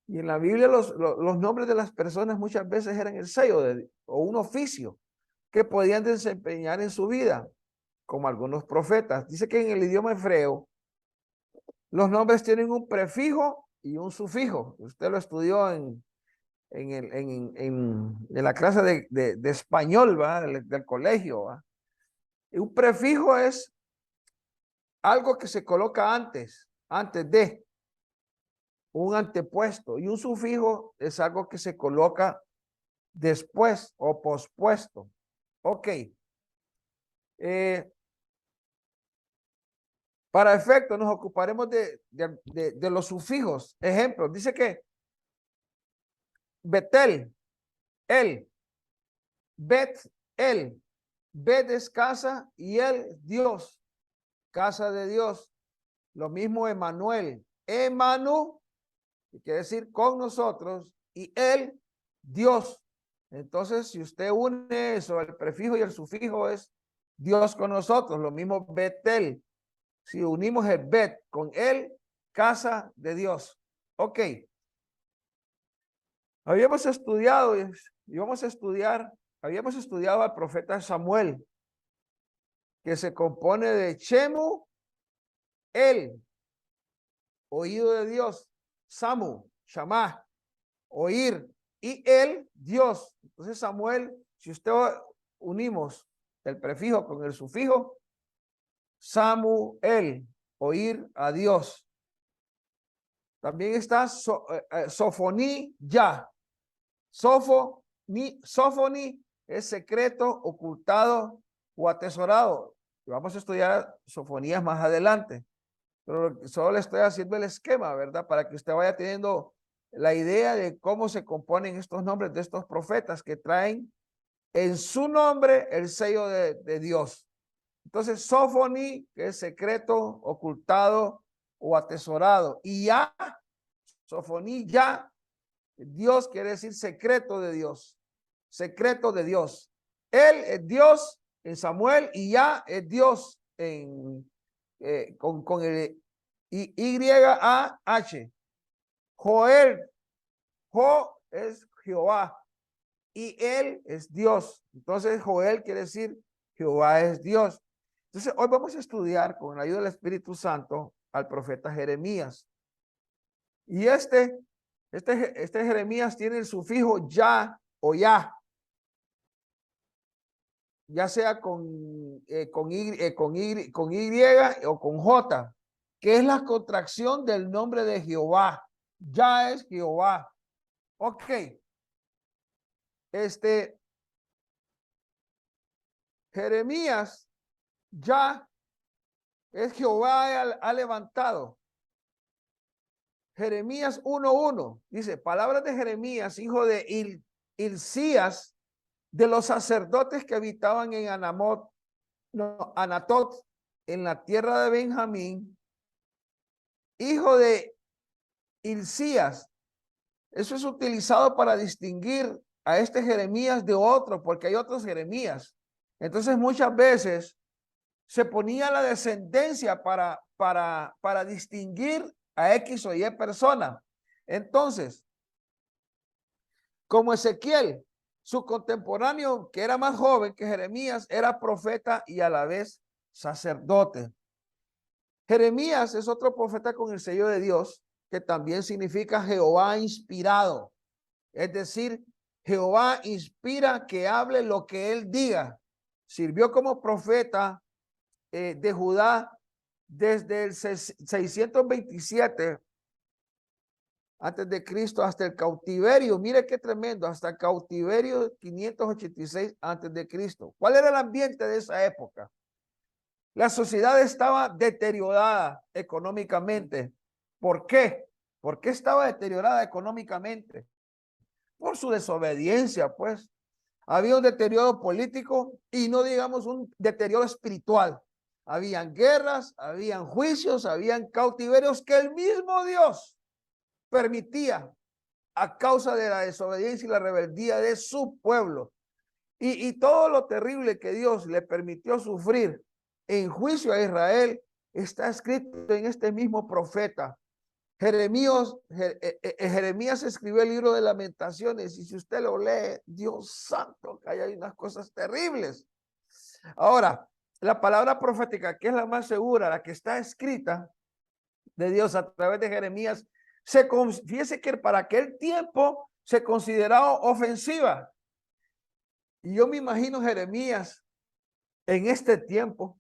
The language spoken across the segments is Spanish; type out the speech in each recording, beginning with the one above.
Y en la Biblia los nombres de las personas muchas veces eran el sello o un oficio que podían desempeñar en su vida, como algunos profetas. Dice que en el idioma hebreo los nombres tienen un prefijo y un sufijo. Usted lo estudió en la clase de español, ¿va? Del colegio, ¿va? Y un prefijo es algo que se coloca antes de un antepuesto, y un sufijo es algo que se coloca después o pospuesto. Ok. Para efecto, nos ocuparemos de los sufijos. Ejemplo, dice que Betel, el, Bet, el, Bet es casa y el Dios, casa de Dios. Lo mismo Emanuel, Emanu, que quiere decir con nosotros, y el Dios. Entonces, si usted une eso, el prefijo y el sufijo es Dios con nosotros, lo mismo Betel. Si unimos el Bet con el, casa de Dios. Ok. Habíamos estudiado y vamos a estudiar, habíamos estudiado al profeta Samuel, que se compone de Chemu, el, oído de Dios, Samu, Shamá, oír, y el, Dios. Entonces Samuel, si usted unimos el prefijo con el sufijo, Samuel, oír a Dios. También está Sofoní, ya. Sofoni es secreto, ocultado o atesorado. Vamos a estudiar sofonías más adelante, pero solo le estoy haciendo el esquema, ¿verdad? Para que usted vaya teniendo la idea de cómo se componen estos nombres de estos profetas que traen en su nombre el sello de Dios. Entonces, Sofoni, que es secreto, ocultado o atesorado. Y ya, Sofoní, ya, Dios quiere decir secreto de Dios. Secreto de Dios. Él es Dios en Samuel y ya es Dios con el Y-A-H. Joel. Jo es Jehová y él es Dios. Entonces Joel quiere decir Jehová es Dios. Entonces hoy vamos a estudiar con la ayuda del Espíritu Santo al profeta Jeremías. Y este Jeremías tiene el sufijo ya o ya sea con Y o con J, que es la contracción del nombre de Jehová. Ya es Jehová. Ok. Jeremías ya es Jehová ha levantado. Jeremías 1:1 dice, palabras de Jeremías, hijo de Hilcías, de los sacerdotes que habitaban en Anatot, en la tierra de Benjamín, hijo de Hilcías. Eso es utilizado para distinguir a este Jeremías de otro, porque hay otros Jeremías. Entonces muchas veces se ponía la descendencia para distinguir a X o Y persona. Entonces, como Ezequiel, su contemporáneo, que era más joven que Jeremías, era profeta y a la vez sacerdote. Jeremías es otro profeta con el sello de Dios, que también significa Jehová inspirado. Es decir, Jehová inspira que hable lo que él diga. Sirvió como profeta de Judá desde el 627 antes de Cristo hasta el cautiverio. Mire qué tremendo, hasta el cautiverio 586 antes de Cristo. ¿Cuál era el ambiente de esa época? La sociedad estaba deteriorada económicamente. ¿Por qué? ¿Por qué estaba deteriorada económicamente? Por su desobediencia, pues. Había un deterioro político y no digamos un deterioro espiritual. Habían guerras, habían juicios, habían cautiverios que el mismo Dios permitía a causa de la desobediencia y la rebeldía de su pueblo. Y todo lo terrible que Dios le permitió sufrir en juicio a Israel está escrito en este mismo profeta. Jeremías escribió el libro de Lamentaciones y si usted lo lee, Dios santo, que ahí hay unas cosas terribles. Ahora, la palabra profética, que es la más segura, la que está escrita de Dios a través de Jeremías, fíjese que para aquel tiempo se consideraba ofensiva. Y yo me imagino Jeremías en este tiempo.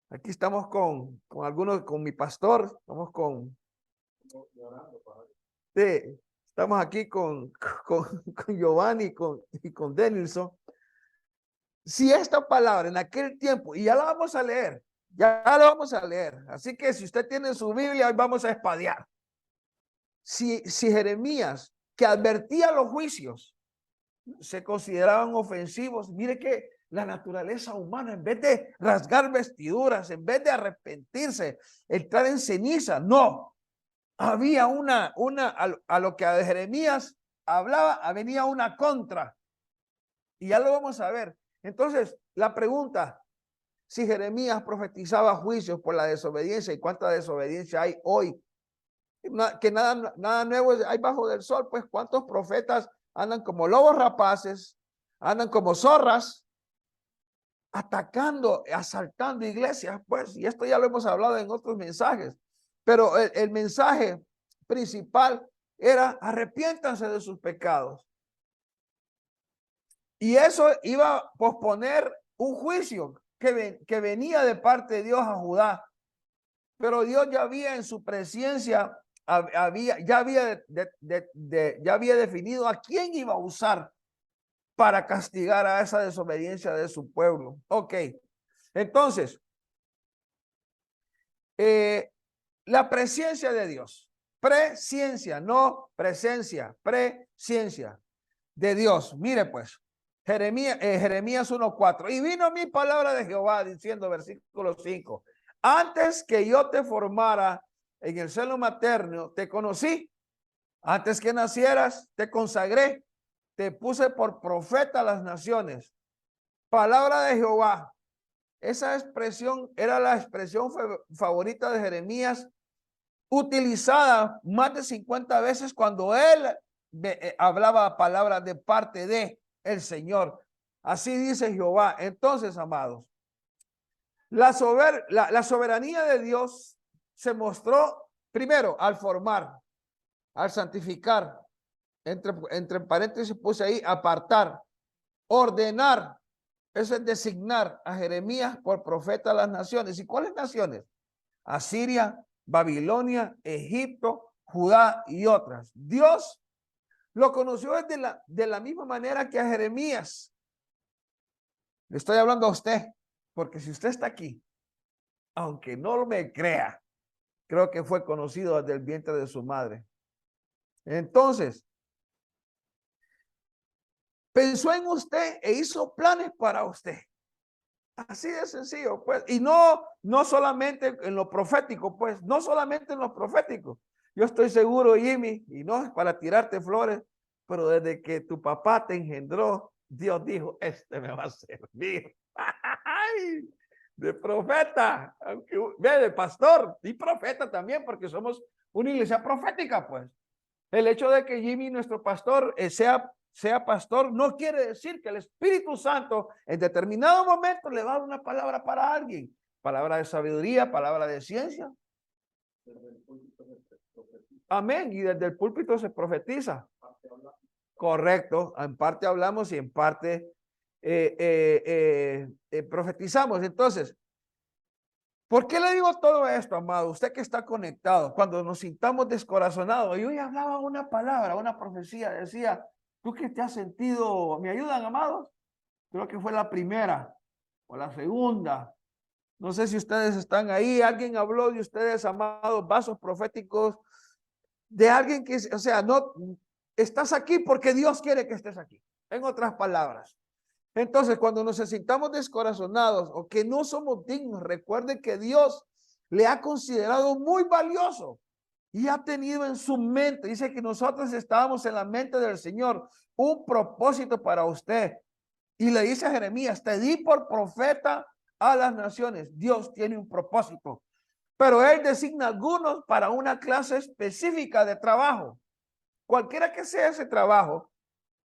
Aquí estamos con algunos, con mi pastor, estamos sí, estamos aquí con Giovanni y con Denilson. Si esta palabra en aquel tiempo, y ya la vamos a leer, así que si usted tiene su Biblia, hoy vamos a espadear. Si Jeremías, que advertía los juicios, se consideraban ofensivos, mire que la naturaleza humana, en vez de rasgar vestiduras, en vez de arrepentirse, entrar en ceniza, no, había a lo que a Jeremías hablaba, venía una contra, y ya lo vamos a ver. Entonces, la pregunta, si Jeremías profetizaba juicios por la desobediencia, y cuánta desobediencia hay hoy, que nada nuevo hay bajo del sol, pues cuántos profetas andan como lobos rapaces, andan como zorras, atacando, asaltando iglesias, pues, y esto ya lo hemos hablado en otros mensajes, pero el mensaje principal era arrepiéntanse de sus pecados. Y eso iba a posponer un juicio que venía de parte de Dios a Judá. Pero Dios ya había en su presencia, ya había definido a quién iba a usar para castigar a esa desobediencia de su pueblo. Ok, entonces, la presencia de Dios, presciencia, no presencia, presciencia de Dios. Mire pues, Jeremías 1:4. Y vino mi palabra de Jehová diciendo, versículo 5, antes que yo te formara en el seno materno, te conocí. Antes que nacieras, te consagré. Te puse por profeta a las naciones. Palabra de Jehová. Esa expresión era la expresión favorita de Jeremías, utilizada más de 50 veces cuando él hablaba palabras de parte de el Señor. Así dice Jehová. Entonces, amados, la soberanía de Dios se mostró primero al formar, al santificar, entre paréntesis puse ahí, apartar, ordenar, eso es designar a Jeremías por profeta a las naciones. ¿Y cuáles naciones? Asiria, Babilonia, Egipto, Judá y otras. Dios lo conoció de la misma manera que a Jeremías. Le estoy hablando a usted, porque si usted está aquí, aunque no me crea, creo que fue conocido desde el vientre de su madre. Entonces, pensó en usted e hizo planes para usted. Así de sencillo, pues. Y no solamente en lo profético, pues. No solamente en lo profético. Yo estoy seguro, Jimmy, y no es para tirarte flores, pero desde que tu papá te engendró, Dios dijo, este me va a servir. De profeta, aunque de pastor y profeta también, porque somos una iglesia profética, pues. El hecho de que Jimmy, nuestro pastor, sea pastor, no quiere decir que el Espíritu Santo en determinado momento le va a dar una palabra para alguien. Palabra de sabiduría, palabra de ciencia. Amén. Y desde el púlpito se profetiza. Correcto. En parte hablamos y en parte profetizamos. Entonces, ¿por qué le digo todo esto, amado? Usted que está conectado, cuando nos sintamos descorazonados, yo ya hablaba una palabra, una profecía, decía, tú que te has sentido, ¿me ayudan, amados? Creo que fue la primera o la segunda. No sé si ustedes están ahí, alguien habló de ustedes, amados, vasos proféticos, de alguien que, o sea, no, estás aquí porque Dios quiere que estés aquí, en otras palabras. Entonces, cuando nos sintamos descorazonados o que no somos dignos, recuerde que Dios le ha considerado muy valioso y ha tenido en su mente, dice que nosotros estábamos en la mente del Señor, un propósito para usted. Y le dice a Jeremías, te di por profeta a las naciones. Dios tiene un propósito. Pero él designa algunos para una clase específica de trabajo. Cualquiera que sea ese trabajo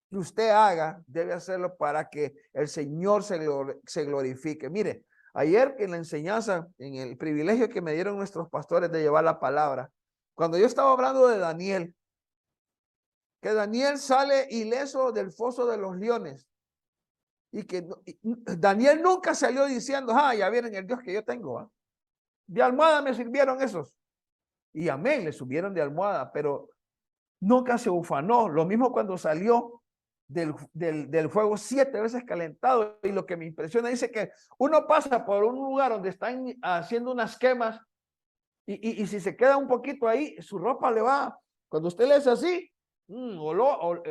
que usted haga, debe hacerlo para que el Señor se glorifique. Mire, ayer en la enseñanza, en el privilegio que me dieron nuestros pastores de llevar la palabra, cuando yo estaba hablando de Daniel, que Daniel sale ileso del foso de los leones, y que Daniel nunca salió diciendo, ya vieron el Dios que yo tengo, ¿eh? De almohada me sirvieron esos, y amén, le subieron de almohada, pero nunca se ufanó. Lo mismo cuando salió del fuego 7 veces calentado. Y lo que me impresiona, dice que uno pasa por un lugar donde están haciendo unas quemas y si se queda un poquito ahí, su ropa le va, cuando usted le hace así,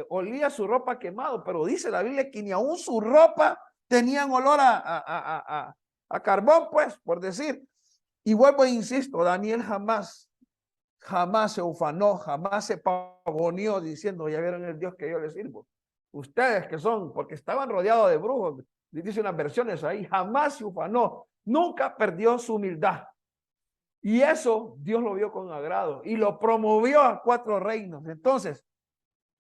olía su ropa quemado, pero dice la Biblia que ni aún su ropa tenían olor a carbón, pues, por decir. Y vuelvo e insisto, Daniel jamás se ufanó, jamás se pavoneó diciendo, ya vieron el Dios que yo les sirvo. Ustedes que son, porque estaban rodeados de brujos, dice unas versiones ahí, jamás se ufanó, nunca perdió su humildad. Y eso Dios lo vio con agrado y lo promovió a 4 reinos. Entonces,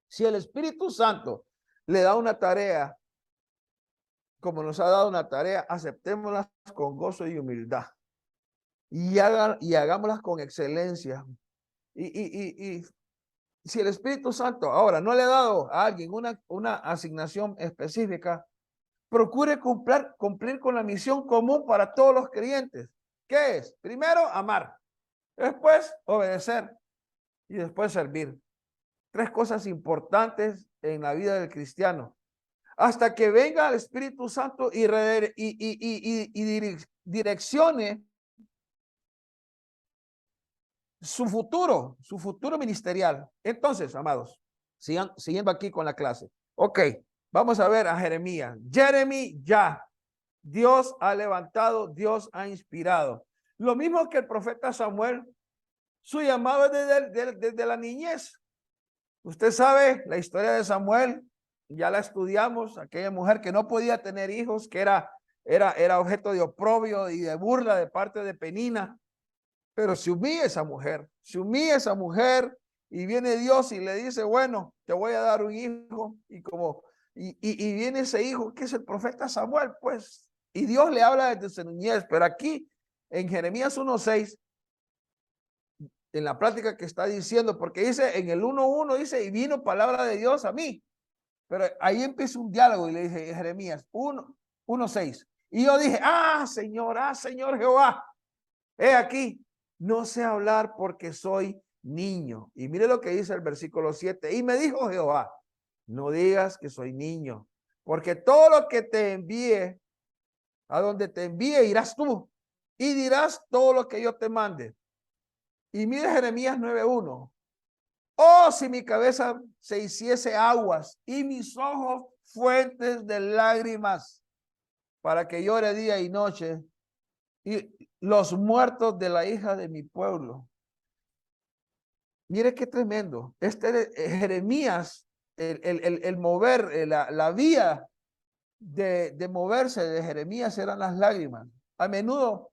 si el Espíritu Santo le da una tarea, como nos ha dado una tarea, aceptémoslas con gozo y humildad. Y hagámoslas con excelencia. Y si el Espíritu Santo ahora no le ha dado a alguien una asignación específica, procure cumplir con la misión común para todos los creyentes. ¿Qué es? Primero, amar. Después, obedecer. Y después, servir. 3 cosas importantes en la vida del cristiano. Hasta que venga el Espíritu Santo y direccione su futuro ministerial. Entonces, amados, siguiendo aquí con la clase. Ok, vamos a ver a Jeremías. Ya. Dios ha levantado, Dios ha inspirado. Lo mismo que el profeta Samuel, su llamado es desde la niñez. Usted sabe la historia de Samuel, ya la estudiamos, aquella mujer que no podía tener hijos, que era objeto de oprobio y de burla de parte de Penina. Pero se humilla esa mujer y viene Dios y le dice, bueno, te voy a dar un hijo y viene ese hijo que es el profeta Samuel, pues, y Dios le habla desde su niñez, pero aquí en Jeremías 1:6, en la plática que está diciendo, porque dice en el 1:1, dice, y vino palabra de Dios a mí, pero ahí empieza un diálogo y le dice Jeremías 1:6, y yo dije, Señor Jehová, he aquí, no sé hablar porque soy niño. Y mire lo que dice el versículo 7. Y me dijo Jehová, no digas que soy niño, porque todo lo que te envíe, a donde te envíe, irás tú y dirás todo lo que yo te mande. Y mire Jeremías 9:1. Oh, si mi cabeza se hiciese aguas y mis ojos fuentes de lágrimas, para que llore día y noche, y los muertos de la hija de mi pueblo. Mire qué tremendo. Jeremías, el mover, la vía de moverse de Jeremías eran las lágrimas. A menudo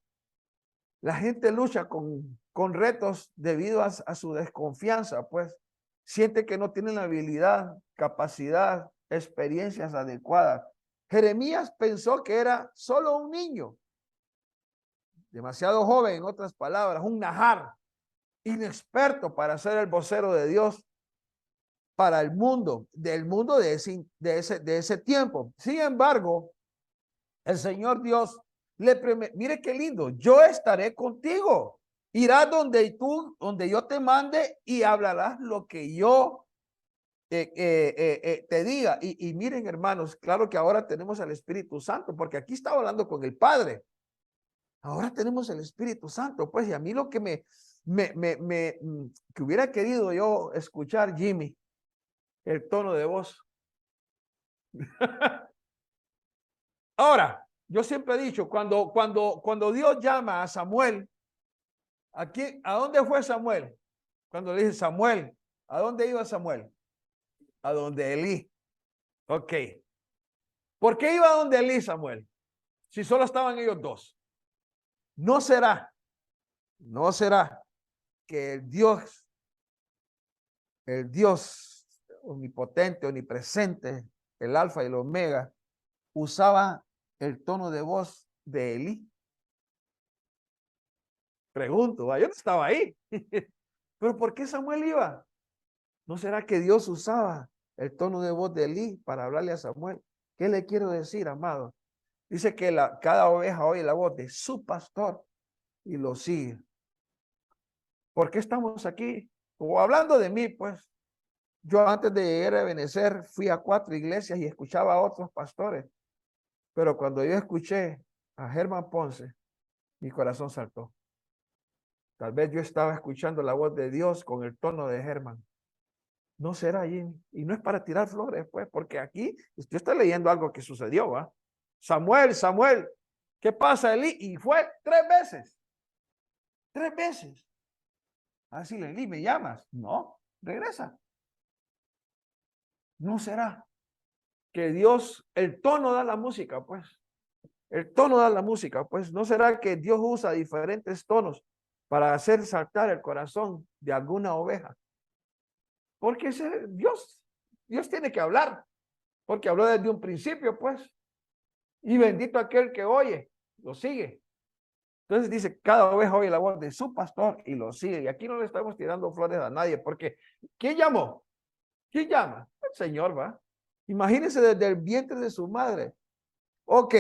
la gente lucha con retos debido a su desconfianza, pues siente que no tienen la habilidad, capacidad, experiencias adecuadas. Jeremías pensó que era solo un niño, demasiado joven, en otras palabras, un najar, inexperto para ser el vocero de Dios para el mundo, del mundo de ese tiempo. Sin embargo, el Señor Dios mire qué lindo, yo estaré contigo, irás donde yo te mande y hablarás lo que yo te diga. Y miren, hermanos, claro que ahora tenemos al Espíritu Santo, porque aquí estaba hablando con el Padre. Ahora tenemos el Espíritu Santo, pues, y a mí lo que que hubiera querido yo escuchar, Jimmy, el tono de voz. Ahora, yo siempre he dicho, cuando Dios llama a Samuel, ¿a dónde fue Samuel? Cuando le dice Samuel, ¿a dónde iba Samuel? A donde Elí. Ok. ¿Por qué iba a donde Elí, Samuel? Si solo estaban ellos dos. ¿No será ¿No será que el Dios omnipotente, omnipresente, el alfa y el omega, usaba el tono de voz de Elí? Pregunto, yo no estaba ahí. Pero ¿por qué Samuel iba? ¿No será que Dios usaba el tono de voz de Elí para hablarle a Samuel? ¿Qué le quiero decir, amado? Dice que cada oveja oye la voz de su pastor y lo sigue. ¿Por qué estamos aquí? O hablando de mí, pues, yo antes de llegar a Benecer fui a 4 iglesias y escuchaba a otros pastores. Pero cuando yo escuché a Germán Ponce, mi corazón saltó. Tal vez yo estaba escuchando la voz de Dios con el tono de Germán. No será, Jimmy. Y no es para tirar flores, pues, porque aquí yo estoy leyendo algo que sucedió, ¿va? Samuel, Samuel, ¿qué pasa, Elí? Y fue 3 veces. 3 veces. Así, Elí, ¿me llamas? No, regresa. No será que Dios, el tono da la música, pues. El tono da la música, pues. No será que Dios usa diferentes tonos para hacer saltar el corazón de alguna oveja. Porque Dios tiene que hablar, porque habló desde un principio, pues. Y bendito aquel que oye, lo sigue. Entonces dice, cada oveja oye la voz de su pastor y lo sigue. Y aquí no le estamos tirando flores a nadie, porque ¿quién llamó? ¿Quién llama? El Señor, va. Imagínense desde el vientre de su madre. Ok,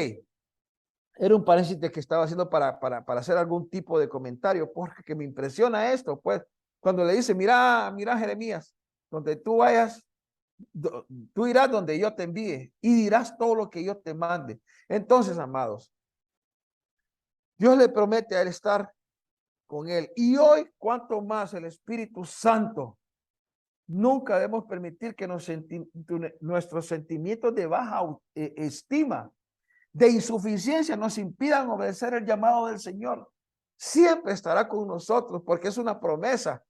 era un paréntesis que estaba haciendo para hacer algún tipo de comentario, porque me impresiona esto, pues, cuando le dice, mira, Jeremías, donde tú vayas, tú irás donde yo te envíe y dirás todo lo que yo te mande. Entonces, amados, Dios le promete a él estar con él. Y hoy, cuanto más el Espíritu Santo, nunca debemos permitir que nuestros sentimientos de baja estima, de insuficiencia, nos impidan obedecer el llamado del Señor. Siempre estará con nosotros porque es una promesa.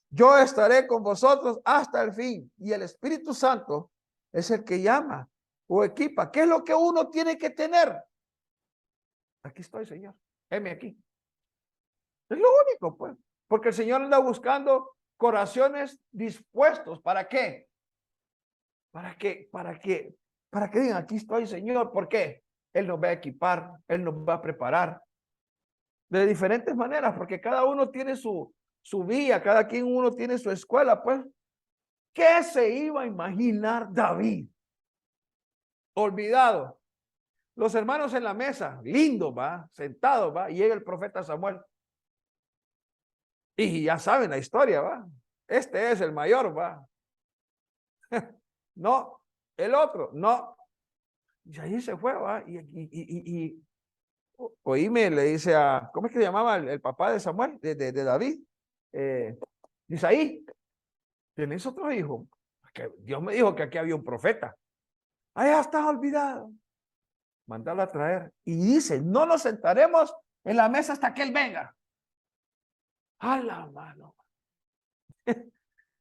Yo estaré con vosotros hasta el fin. Y el Espíritu Santo es el que llama o equipa. ¿Qué es lo que uno tiene que tener? Aquí estoy, Señor. Heme aquí. Es lo único, pues. Porque el Señor anda buscando corazones dispuestos. ¿Para qué? Para que digan, aquí estoy, Señor. ¿Por qué? Él nos va a equipar, Él nos va a preparar. De diferentes maneras, porque cada uno tiene su vía, cada quien uno tiene su escuela, pues. ¿Qué se iba a imaginar David? Olvidado. Los hermanos en la mesa, lindo, va, sentados, va, y llega el profeta Samuel. Y ya saben la historia, va. Este es el mayor, va. No, el otro, no. Y ahí se fue, va. Y oíme, le dice a, ¿cómo es que se llamaba el papá de Samuel, de David? Isaí, ¿tienes otro hijo? Que Dios me dijo que aquí había un profeta. Allá está olvidado. Mándalo a traer. Y dice, no nos sentaremos en la mesa hasta que él venga. A la mano.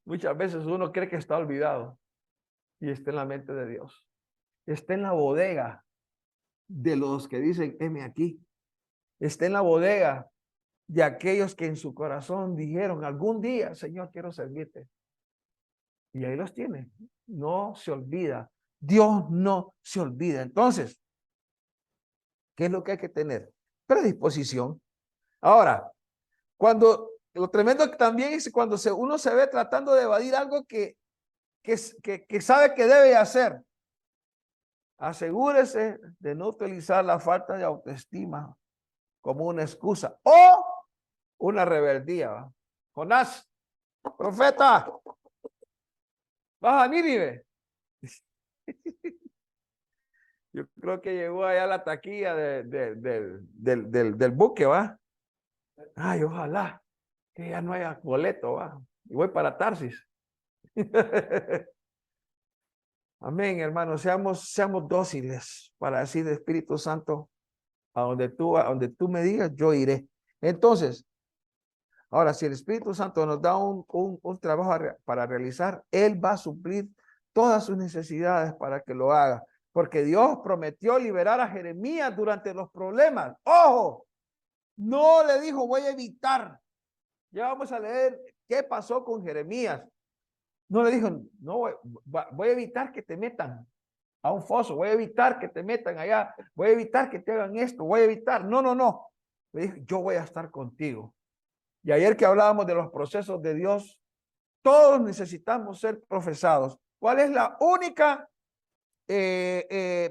Muchas veces uno cree que está olvidado y está en la mente de Dios. Está en la bodega de los que dicen, heme aquí. Está en la bodega de aquellos que en su corazón dijeron, algún día, Señor, quiero servirte. Y ahí los tiene. No se olvida. Dios no se olvida. Entonces, ¿qué es lo que hay que tener? Predisposición. Ahora, lo tremendo también es cuando uno se ve tratando de evadir algo que sabe que debe hacer. Asegúrese de no utilizar la falta de autoestima como una excusa o una rebeldía. ¿Va? Jonás, profeta, vas a Nínive. Yo creo que llegó allá a la taquilla del buque, ¿va? Ay, ojalá que ya no haya boleto, ¿va? Y voy para Tarsis. Amén, hermanos. Seamos dóciles para decir, Espíritu Santo, a donde tú me digas, yo iré. Entonces, ahora, si el Espíritu Santo nos da un trabajo para realizar, Él va a suplir todas sus necesidades para que lo haga. Porque Dios prometió liberar a Jeremías durante los problemas. ¡Ojo! No le dijo, voy a evitar. Ya vamos a leer qué pasó con Jeremías. No le dijo, no, voy a evitar que te metan a un foso, voy a evitar que te metan allá, voy a evitar que te hagan esto, voy a evitar. No, no, no. Le dijo, yo voy a estar contigo. Y ayer que hablábamos de los procesos de Dios, todos necesitamos ser profesados. ¿Cuál es la única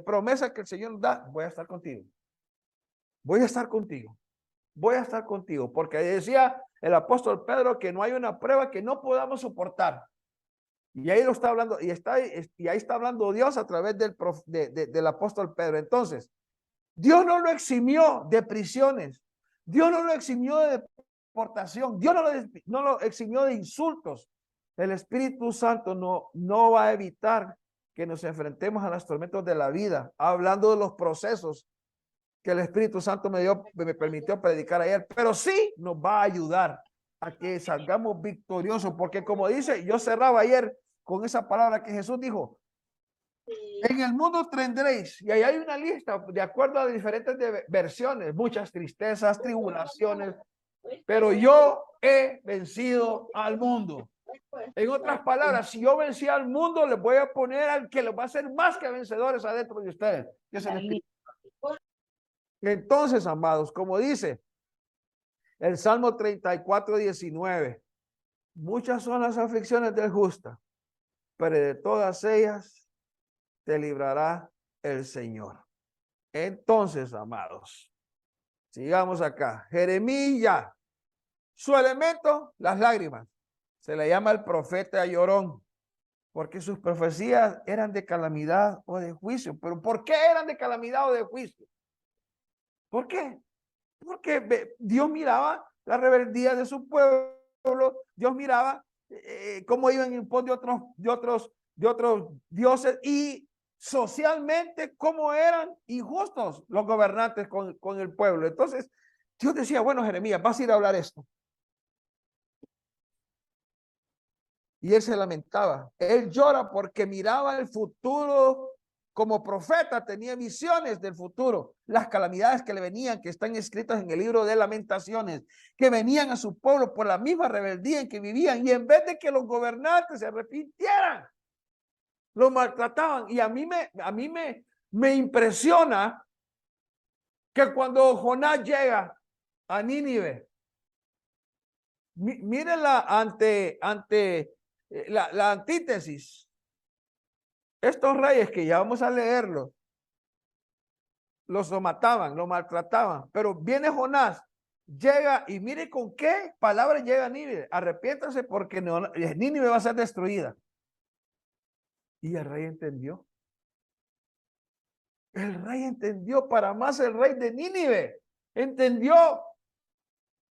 promesa que el Señor nos da? Voy a estar contigo. Voy a estar contigo. Voy a estar contigo. Porque decía el apóstol Pedro que no hay una prueba que no podamos soportar. Y ahí lo está hablando, y ahí está hablando Dios a través del apóstol Pedro. Entonces, Dios no lo eximió de prisiones. Dios no lo eximió de deportación. Dios no lo eximió de insultos. El Espíritu Santo no va a evitar que nos enfrentemos a los tormentos de la vida, hablando de los procesos que el Espíritu Santo me permitió predicar ayer, pero sí nos va a ayudar a que salgamos victoriosos, porque como dice, yo cerraba ayer con esa palabra que Jesús dijo, en el mundo tendréis, y ahí hay una lista de acuerdo a diferentes versiones, muchas tristezas, tribulaciones, pero yo he vencido al mundo. En otras palabras, si yo vencí al mundo, les voy a poner al que les va a hacer más que vencedores adentro de ustedes, que es el Espíritu. Entonces, amados, como dice el Salmo 34:19, muchas son las aflicciones del justo, pero de todas ellas te librará el Señor. Entonces, amados, sigamos acá. Jeremías, su elemento, las lágrimas. Se le llama el profeta llorón, porque sus profecías eran de calamidad o de juicio. ¿Pero por qué eran de calamidad o de juicio? ¿Por qué? Porque Dios miraba la rebeldía de su pueblo, Dios miraba cómo iban en pos de otros dioses y socialmente cómo eran injustos los gobernantes con el pueblo. Entonces, Dios decía, bueno, Jeremías, vas a ir a hablar esto. Y él se lamentaba. Él llora porque miraba el futuro. Como profeta tenía visiones del futuro, las calamidades que le venían, que están escritas en el libro de Lamentaciones, que venían a su pueblo por la misma rebeldía en que vivían, y en vez de que los gobernantes se arrepintieran, lo maltrataban. Y a mí me impresiona que cuando Jonás llega a Nínive, mírenla ante la antítesis. Estos reyes que ya vamos a leerlo, los mataban, lo maltrataban, pero viene Jonás, llega y mire con qué palabra llega a Nínive: arrepiéntase porque Nínive va a ser destruida. Y el rey entendió. El rey entendió, para más el rey de Nínive entendió.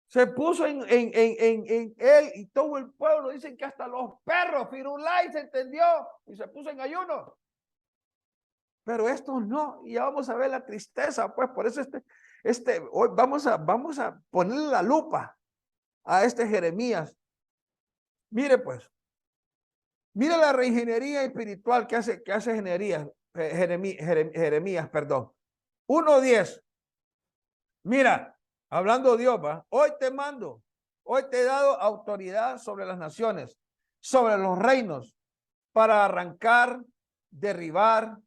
Se puso en él y todo el pueblo. Dicen que hasta los perros, Firulais, se entendió y se puso en ayuno. Pero estos no, y ya vamos a ver la tristeza, pues por eso hoy vamos a ponerle la lupa a este Jeremías. Mire pues, mire la reingeniería espiritual que hace Jeremías, perdón. 1:10. Mira, hablando Dios, ¿va? Hoy te mando, hoy te he dado autoridad sobre las naciones, sobre los reinos, para arrancar, derribar,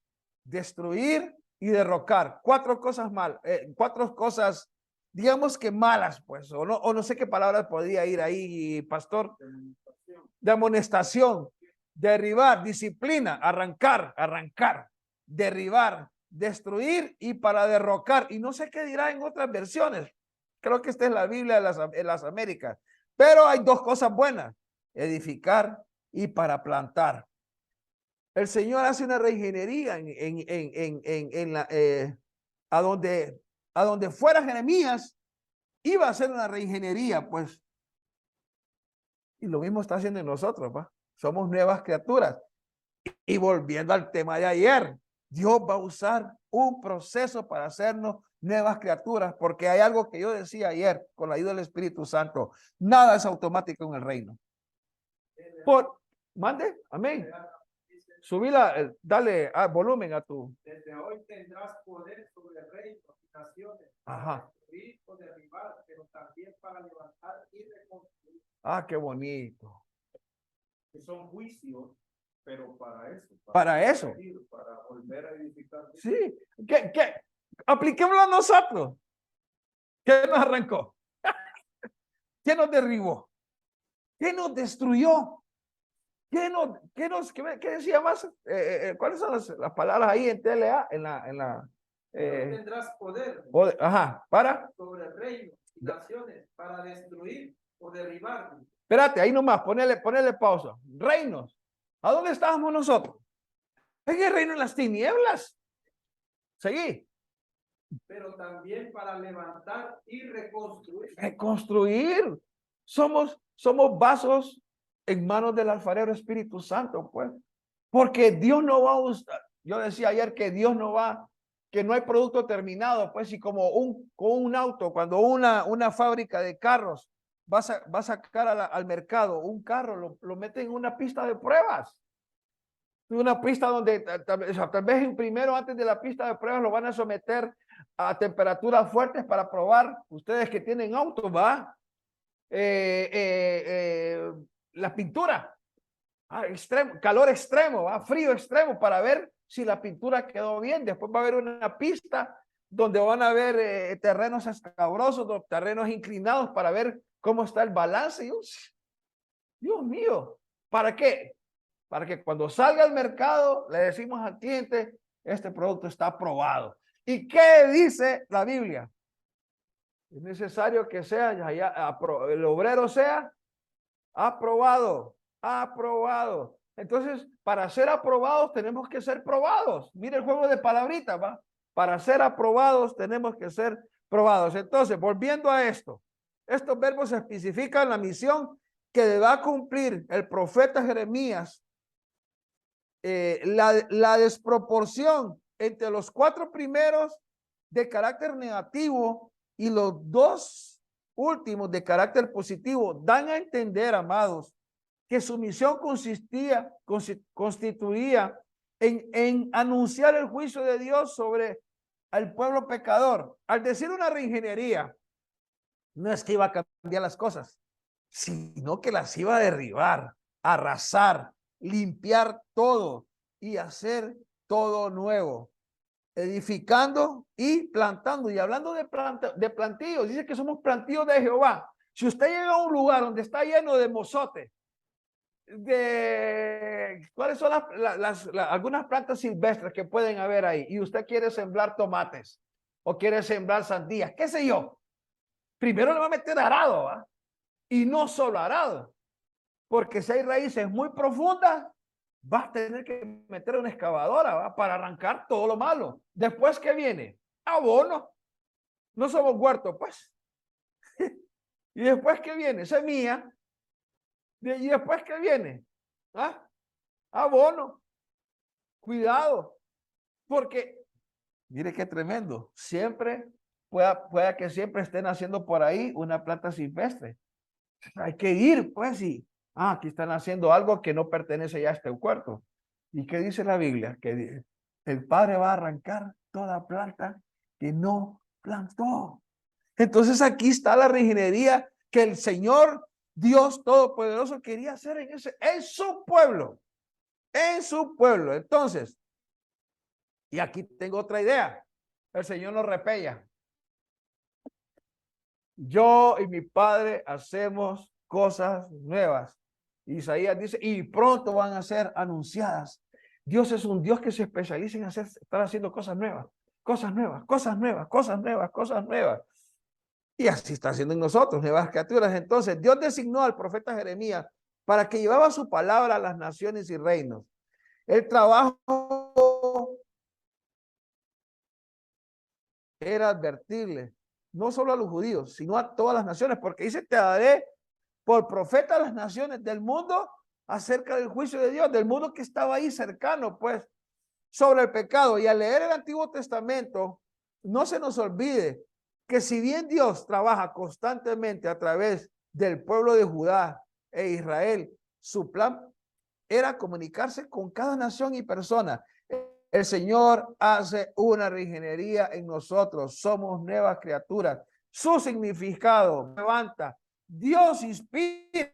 destruir y derrocar. 4 cosas digamos que malas, pues, o no sé qué palabras podría ir ahí, pastor. De amonestación, derribar, disciplina, arrancar, derribar, destruir y para derrocar. Y no sé qué dirá en otras versiones. Creo que esta es la Biblia de las Américas. Pero hay 2 cosas buenas: edificar y para plantar. El Señor hace una reingeniería a donde fuera Jeremías, iba a hacer una reingeniería, pues. Y lo mismo está haciendo en nosotros, ¿va? Somos nuevas criaturas. Y volviendo al tema de ayer, Dios va a usar un proceso para hacernos nuevas criaturas, porque hay algo que yo decía ayer con la ayuda del Espíritu Santo: nada es automático en el reino. Mande, amén. Dale volumen a tu. Desde hoy tendrás poder sobre reinos y naciones. Ajá. destruir o derribar, pero también para levantar y reconstruir. Ah, qué bonito. Que son juicios, pero para eso. Para eso. Corregir, para volver a edificar. Sí. ¿Qué? Apliquémoslo a nosotros. ¿Qué nos arrancó? ¿Qué nos derribó? ¿Qué nos destruyó? ¿Qué decía más? ¿Cuáles son las palabras ahí en TLA? Tendrás poder Ajá, para. sobre reinos y naciones para destruir o derribar. Espérate, ahí nomás, ponele pausa. Reinos. ¿A dónde estábamos nosotros? En el reino de las tinieblas. Seguí. Pero también para levantar y reconstruir. Reconstruir. Somos vasos en manos del alfarero Espíritu Santo, pues. Porque Dios no va a usar. Yo decía ayer que Dios no va, que no hay producto terminado, pues, y como con un auto, cuando una fábrica de carros va a sacar al mercado un carro, lo mete en una pista de pruebas. Una pista donde tal vez en primero, antes de la pista de pruebas, lo van a someter a temperaturas fuertes para probar. Ustedes que tienen auto, va. La pintura, extremo, calor extremo, ¿va? Frío extremo, para ver si la pintura quedó bien. Después va a haber una pista donde van a haber terrenos escabrosos, terrenos inclinados, para ver cómo está el balance. Dios mío, ¿para qué? Para que cuando salga al mercado le decimos al cliente, este producto está aprobado. ¿Y qué dice la Biblia? Es necesario que sea, el obrero sea aprobado, aprobado. Entonces, para ser aprobados tenemos que ser probados. Mire el juego de palabritas, ¿va? Para ser aprobados tenemos que ser probados. Entonces, volviendo a esto, estos verbos especifican la misión que va a cumplir el profeta Jeremías. La desproporción entre los 4 primeros de carácter negativo y los 2 últimos de carácter positivo dan a entender, amados, que su misión constituía en anunciar el juicio de Dios sobre el pueblo pecador. Al decir una reingeniería, no es que iba a cambiar las cosas, sino que las iba a derribar, arrasar, limpiar todo y hacer todo nuevo, edificando y plantando. Y hablando de plantíos, dice que somos plantíos de Jehová. Si usted llega a un lugar donde está lleno de mozote, ¿cuáles son algunas plantas silvestres que pueden haber ahí? Y usted quiere sembrar tomates o quiere sembrar sandías, qué sé yo. Primero le va a meter arado, ¿va? Y no solo arado, porque si hay raíces muy profundas, vas a tener que meter una excavadora, ¿va? Para arrancar todo lo malo. Después, ¿qué viene? Abono. No somos huertos, pues. Y después, ¿qué viene? Semilla. Y después, ¿qué viene? ¿Ah? Abono. Cuidado. Porque, mire qué tremendo. Siempre, pueda que siempre estén haciendo por ahí una planta silvestre. Hay que ir, pues, y aquí están haciendo algo que no pertenece ya a este cuarto. ¿Y qué dice la Biblia? Que el Padre va a arrancar toda planta que no plantó. Entonces aquí está la reingeniería que el Señor Dios Todopoderoso quería hacer en su pueblo. En su pueblo. Entonces, y aquí tengo otra idea. El Señor nos repella. Yo y mi Padre hacemos cosas nuevas. Isaías dice, y pronto van a ser anunciadas. Dios es un Dios que se especializa en estar haciendo cosas nuevas, cosas nuevas, cosas nuevas, cosas nuevas, cosas nuevas. Y así está haciendo en nosotros, nuevas criaturas. Entonces, Dios designó al profeta Jeremías para que llevaba su palabra a las naciones y reinos. El trabajo era advertirle, no solo a los judíos, sino a todas las naciones, porque dice, te daré por profeta a las naciones del mundo acerca del juicio de Dios, del mundo que estaba ahí cercano, pues, sobre el pecado. Y al leer el Antiguo Testamento, no se nos olvide que si bien Dios trabaja constantemente a través del pueblo de Judá e Israel, su plan era comunicarse con cada nación y persona. El Señor hace una reingeniería en nosotros, somos nuevas criaturas. Su significado levanta. Dios inspira.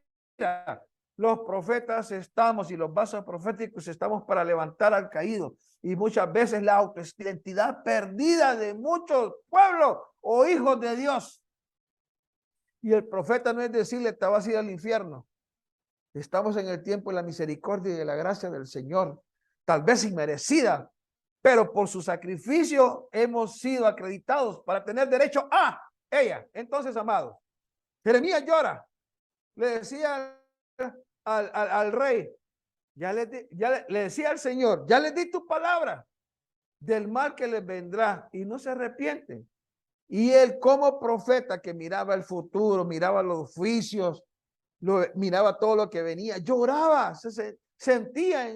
Los profetas estamos y los vasos proféticos estamos para levantar al caído. Y muchas veces la autoidentidad perdida de muchos pueblos o hijos de Dios. Y el profeta no es decirle, te vas a ir al infierno. Estamos en el tiempo de la misericordia y de la gracia del Señor. Tal vez inmerecida, pero por su sacrificio hemos sido acreditados para tener derecho a ella. Entonces, amados, Jeremías llora. Le decía al rey, le decía al Señor, ya les di tu palabra del mal que les vendrá y no se arrepienten. Y él como profeta que miraba el futuro, miraba los juicios, miraba todo lo que venía, lloraba, se sentía,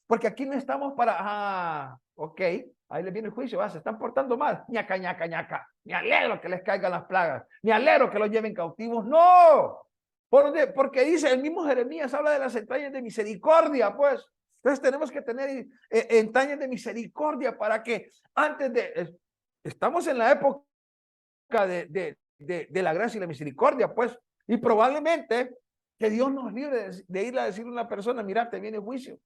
porque aquí no estamos para, ok, ahí les viene el juicio, se están portando mal, ñaca, ñaca, ñaca, me alegro que les caigan las plagas, me alegro que los lleven cautivos, no, porque dice, el mismo Jeremías habla de las entrañas de misericordia, pues, entonces tenemos que tener entrañas de misericordia para que antes de, estamos en la época de la gracia y la misericordia, pues, y probablemente que Dios nos libre de ir a decirle a una persona, mira, te viene juicio.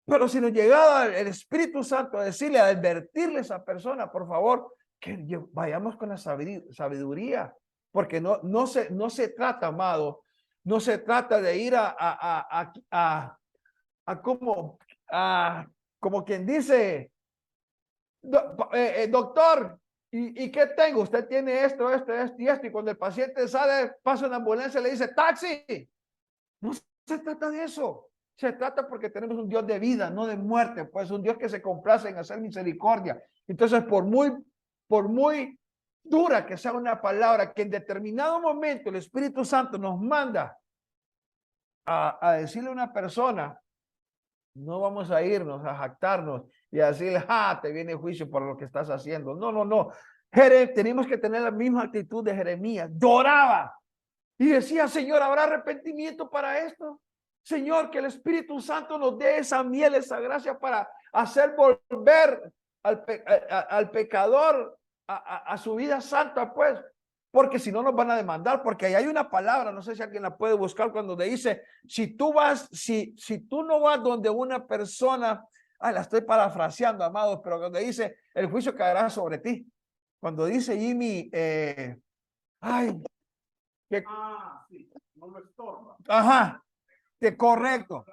Pero si nos llegaba el Espíritu Santo a decirle, a advertirle a esa persona, por favor, que vayamos con la sabiduría, porque no se trata, amado, no se trata de ir como quien dice, doctor, ¿y qué tengo? Usted tiene esto y esto, y cuando el paciente sale, pasa una ambulancia y le dice, taxi. No se trata de eso. Se trata porque tenemos un Dios de vida, no de muerte, pues un Dios que se complace en hacer misericordia. Entonces, por muy dura que sea una palabra, que en determinado momento el Espíritu Santo nos manda a decirle a una persona, no vamos a irnos a jactarnos y a decirle, te viene juicio por lo que estás haciendo. No, no, no. Tenemos que tener la misma actitud de Jeremías. Lloraba y decía, Señor, ¿habrá arrepentimiento para esto? Señor, que el Espíritu Santo nos dé esa miel, esa gracia para hacer volver al pecador a su vida santa, pues. Porque si no nos van a demandar, porque ahí hay una palabra, no sé si alguien la puede buscar, cuando te dice, si tú no vas donde una persona, la estoy parafraseando, amados, pero cuando dice, el juicio caerá sobre ti. Cuando dice Jimmy, sí, no lo estorba. Ajá, correcto.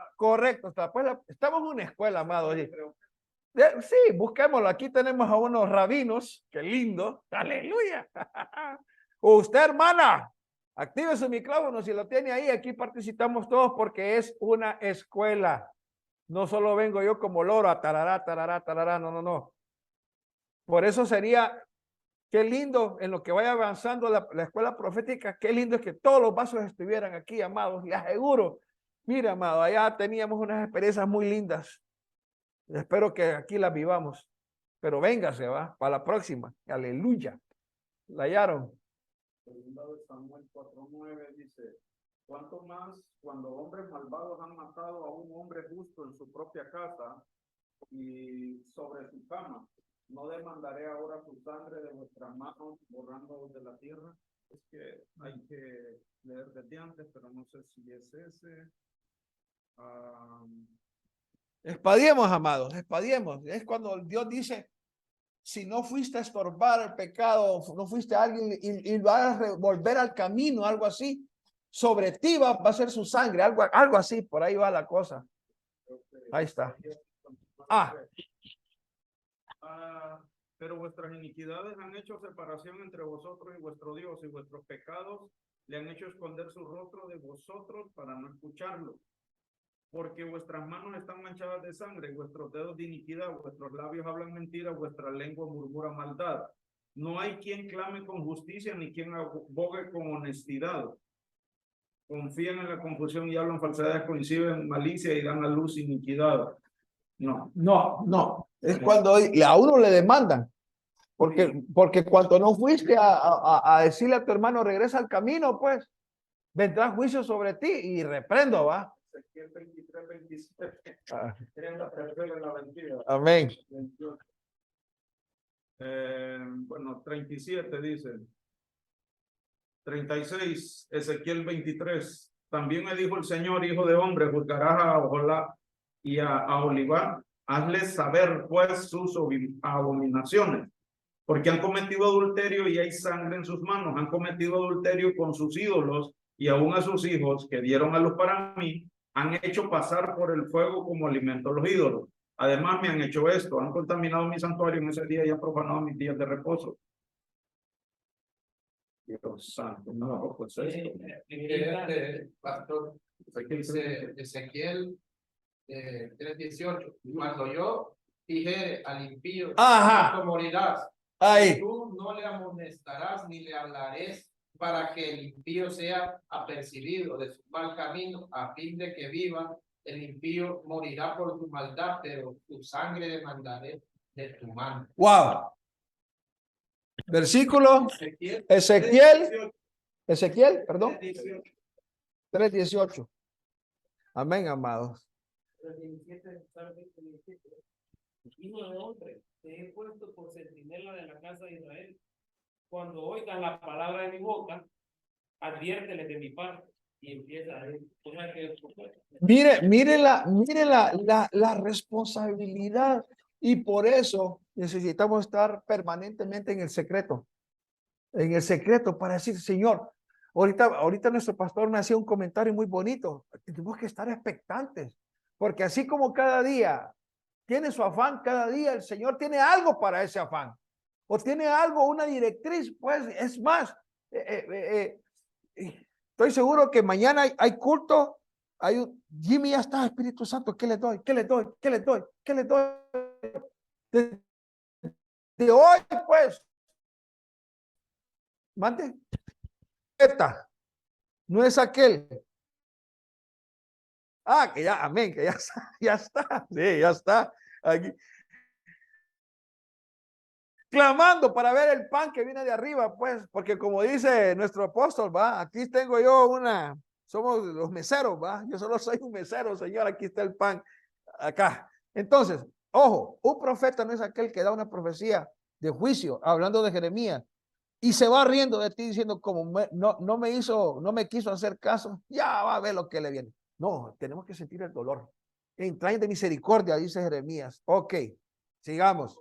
Pues estamos en una escuela, amado. Sí, busquémoslo. Aquí tenemos a unos rabinos. Qué lindo. Aleluya. Usted, hermana, active su micrófono. Si lo tiene ahí, aquí participamos todos porque es una escuela. No solo vengo yo como loro a tarará, tarará, tarará. No, no, no. Por eso sería, qué lindo en lo que vaya avanzando la escuela profética. Qué lindo es que todos los vasos estuvieran aquí, amados. Les aseguro. Mira, amado, allá teníamos unas experiencias muy lindas. Espero que aquí las vivamos. Pero véngase, va, para la próxima. Aleluya. ¿La hallaron? Segunda de Samuel 4:9 dice, ¿cuánto más cuando hombres malvados han matado a un hombre justo en su propia casa y sobre su cama? ¿No demandaré ahora su sangre de vuestras manos borrándolos de la tierra? Es que hay que leer desde antes, pero no sé si es ese. Espadiemos, amados, espadiemos. Es cuando Dios dice, si no fuiste a estorbar el pecado, no fuiste a alguien y vas a volver al camino, algo así, sobre ti va a ser su sangre, algo así, por ahí va la cosa. Ahí está. Pero vuestras iniquidades han hecho separación entre vosotros y vuestro Dios, y vuestros pecados le han hecho esconder su rostro de vosotros para no escucharlo. Porque vuestras manos están manchadas de sangre, vuestros dedos de iniquidad, vuestros labios hablan mentira, vuestra lengua murmura maldad. No hay quien clame con justicia, ni quien abogue con honestidad. Confían en la confusión y hablan falsedades, coinciden malicia y dan a luz iniquidad. No. Es cuando a uno le demandan. Porque cuando no fuiste a decirle a tu hermano, regresa al camino, pues, vendrá juicio sobre ti y reprendo, va. Ezequiel 23:27. Amén. Bueno, 37 dice. 36, Ezequiel 23. También me dijo el Señor, hijo de hombre, juzgarás a Oholá y a Olivá. Hazles saber, pues, sus abominaciones, porque han cometido adulterio y hay sangre en sus manos. Han cometido adulterio con sus ídolos y aún a sus hijos que dieron a luz para mí, han hecho pasar por el fuego como alimento a los ídolos. Además me han hecho esto, han contaminado mi santuario en ese día y han profanado mis días de reposo. Dios santo, no, pues esto. Pastor, dice Ezequiel 3:18. Cuando yo dijere al impío, Ajá. tú morirás, Ahí. tú no le amonestarás ni le hablarás para que el impío sea apercibido de su mal camino, a fin de que viva. El impío morirá por tu maldad, pero tu sangre demandaré de tu mano. Wow. Versículo Ezequiel, perdón. 3:18. Amén, amados. Hijo de hombre, te he puesto por centinela de la casa de Israel. Cuando oigan la palabra de mi boca, adviértele de mi parte. Y empieza a ir. Mire la responsabilidad. Y por eso necesitamos estar permanentemente en el secreto. En el secreto para decir, Señor, ahorita nuestro pastor me hacía un comentario muy bonito. Tenemos que estar expectantes. Porque así como cada día tiene su afán, cada día el Señor tiene algo para ese afán. O tiene algo, una directriz, pues es más. Estoy seguro que mañana hay culto. Jimmy ya está, Espíritu Santo, ¿qué le doy? ¿Qué le doy? ¿Qué le doy? ¿Qué le doy? De hoy, pues. Mande. Esta. No es aquel. Ah, que ya, amén, que ya está, ya está. Sí, ya está. Aquí. Clamando para ver el pan que viene de arriba, pues, porque como dice nuestro apóstol, va, aquí tengo yo somos los meseros, va, yo solo soy un mesero, Señor, aquí está el pan, acá. Entonces, ojo, un profeta no es aquel que da una profecía de juicio, hablando de Jeremías, y se va riendo de ti diciendo, no me quiso hacer caso, ya va a ver lo que le viene. No, tenemos que sentir el dolor. Entrañas de misericordia, dice Jeremías. Ok, sigamos.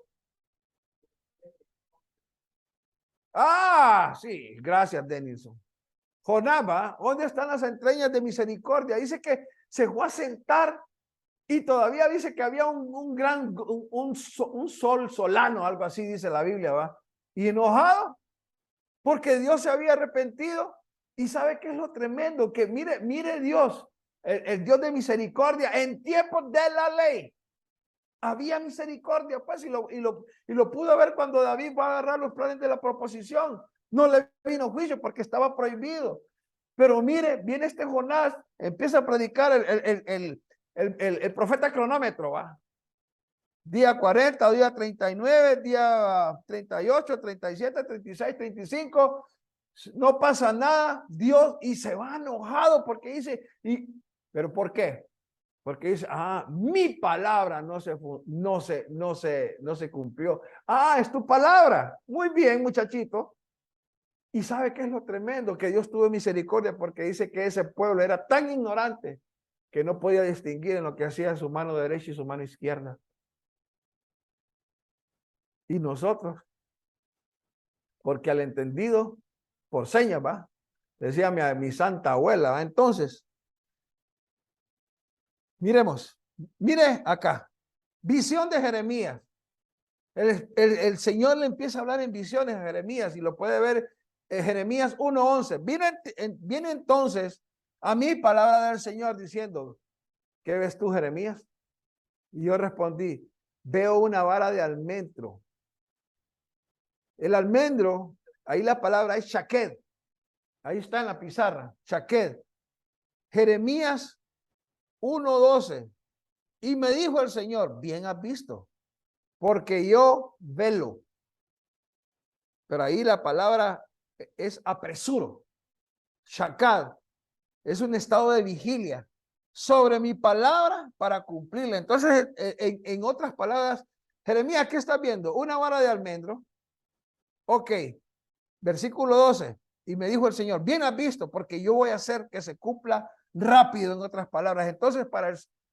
Ah, sí, gracias, Denilson. Jonás, ¿dónde están las entrañas de misericordia? Dice que se fue a sentar y todavía dice que había un sol solano, algo así dice la Biblia, ¿va? Y enojado porque Dios se había arrepentido. Y ¿sabe qué es lo tremendo? Que mire Dios, el Dios de misericordia en tiempos de la ley. Había misericordia, pues, y lo pudo ver cuando David va a agarrar los planes de la proposición. No le vino juicio porque estaba prohibido. Pero mire, viene este Jonás, empieza a predicar el profeta cronómetro, va. Día 40, día 39, día 38, 37, 36, 35. No pasa nada, Dios, y se va enojado porque dice, ¿pero por qué? Porque dice, mi palabra no se cumplió. Es tu palabra. Muy bien, muchachito. ¿Y sabe qué es lo tremendo? Que Dios tuvo misericordia porque dice que ese pueblo era tan ignorante que no podía distinguir en lo que hacía su mano derecha y su mano izquierda. Y nosotros, porque al entendido, por señas, va, decía mi santa abuela, ¿va? Entonces, miremos, mire acá, visión de Jeremías. El Señor le empieza a hablar en visiones a Jeremías y lo puede ver en Jeremías 1:11. Viene entonces a mí palabra del Señor diciendo, ¿qué ves tú, Jeremías? Y yo respondí, veo una vara de almendro. El almendro, ahí la palabra es shaked. Ahí está en la pizarra, shaked. Jeremías 1:12. Y me dijo el Señor, bien has visto, porque yo velo. Pero ahí la palabra es apresuro. Shakad es un estado de vigilia sobre mi palabra para cumplirla. Entonces, en otras palabras, Jeremías, ¿qué estás viendo? Una vara de almendro. Ok, versículo 12. Y me dijo el Señor, bien has visto, porque yo voy a hacer que se cumpla rápido, en otras palabras. Entonces,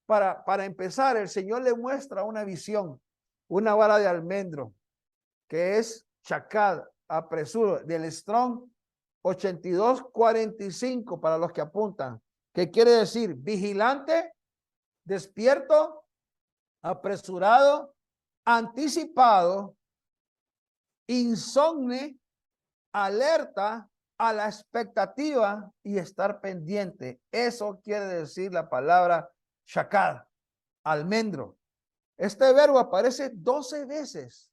para empezar, el Señor le muestra una visión, una vara de almendro, que es Shakad, apresuro, del Strong 8245, para los que apuntan. ¿Qué quiere decir? Vigilante, despierto, apresurado, anticipado, insomne, alerta, a la expectativa y estar pendiente. Eso quiere decir la palabra shakad, almendro. Este verbo aparece 12 veces,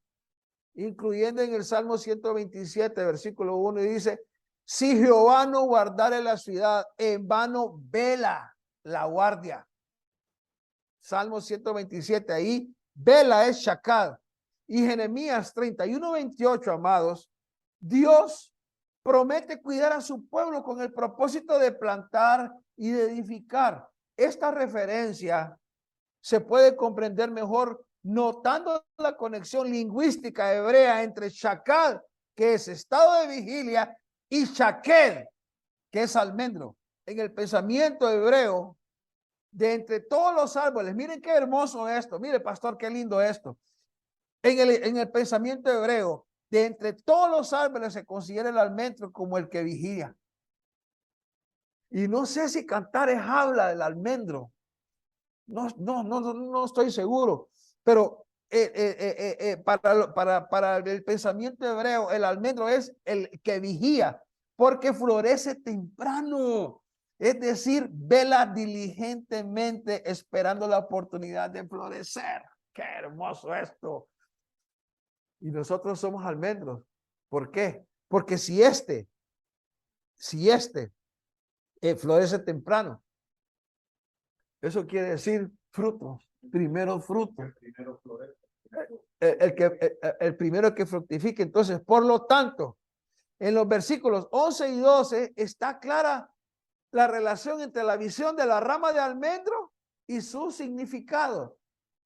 incluyendo en el Salmo 127, versículo 1, y dice, si Jehová no guardare la ciudad, en vano vela la guardia. Salmo 127, ahí vela es shakad. Y Jeremías 31:28, amados, Dios promete cuidar a su pueblo con el propósito de plantar y de edificar. Esta referencia se puede comprender mejor notando la conexión lingüística hebrea entre shakad, que es estado de vigilia, y shaked, que es almendro. En el pensamiento hebreo, de entre todos los árboles, miren qué hermoso esto, mire pastor, qué lindo esto. En el pensamiento hebreo, de entre todos los árboles se considera el almendro como el que vigila. Y no sé si Cantares habla del almendro. No estoy seguro. Pero para el pensamiento hebreo, el almendro es el que vigía, porque florece temprano. Es decir, vela diligentemente esperando la oportunidad de florecer. Qué hermoso esto. Y nosotros somos almendros. ¿Por qué? Porque si este florece temprano, eso quiere decir frutos, primero frutos. El primero que fructifique. Entonces, por lo tanto, en los versículos 11 y 12 está clara la relación entre la visión de la rama de almendro y su significado.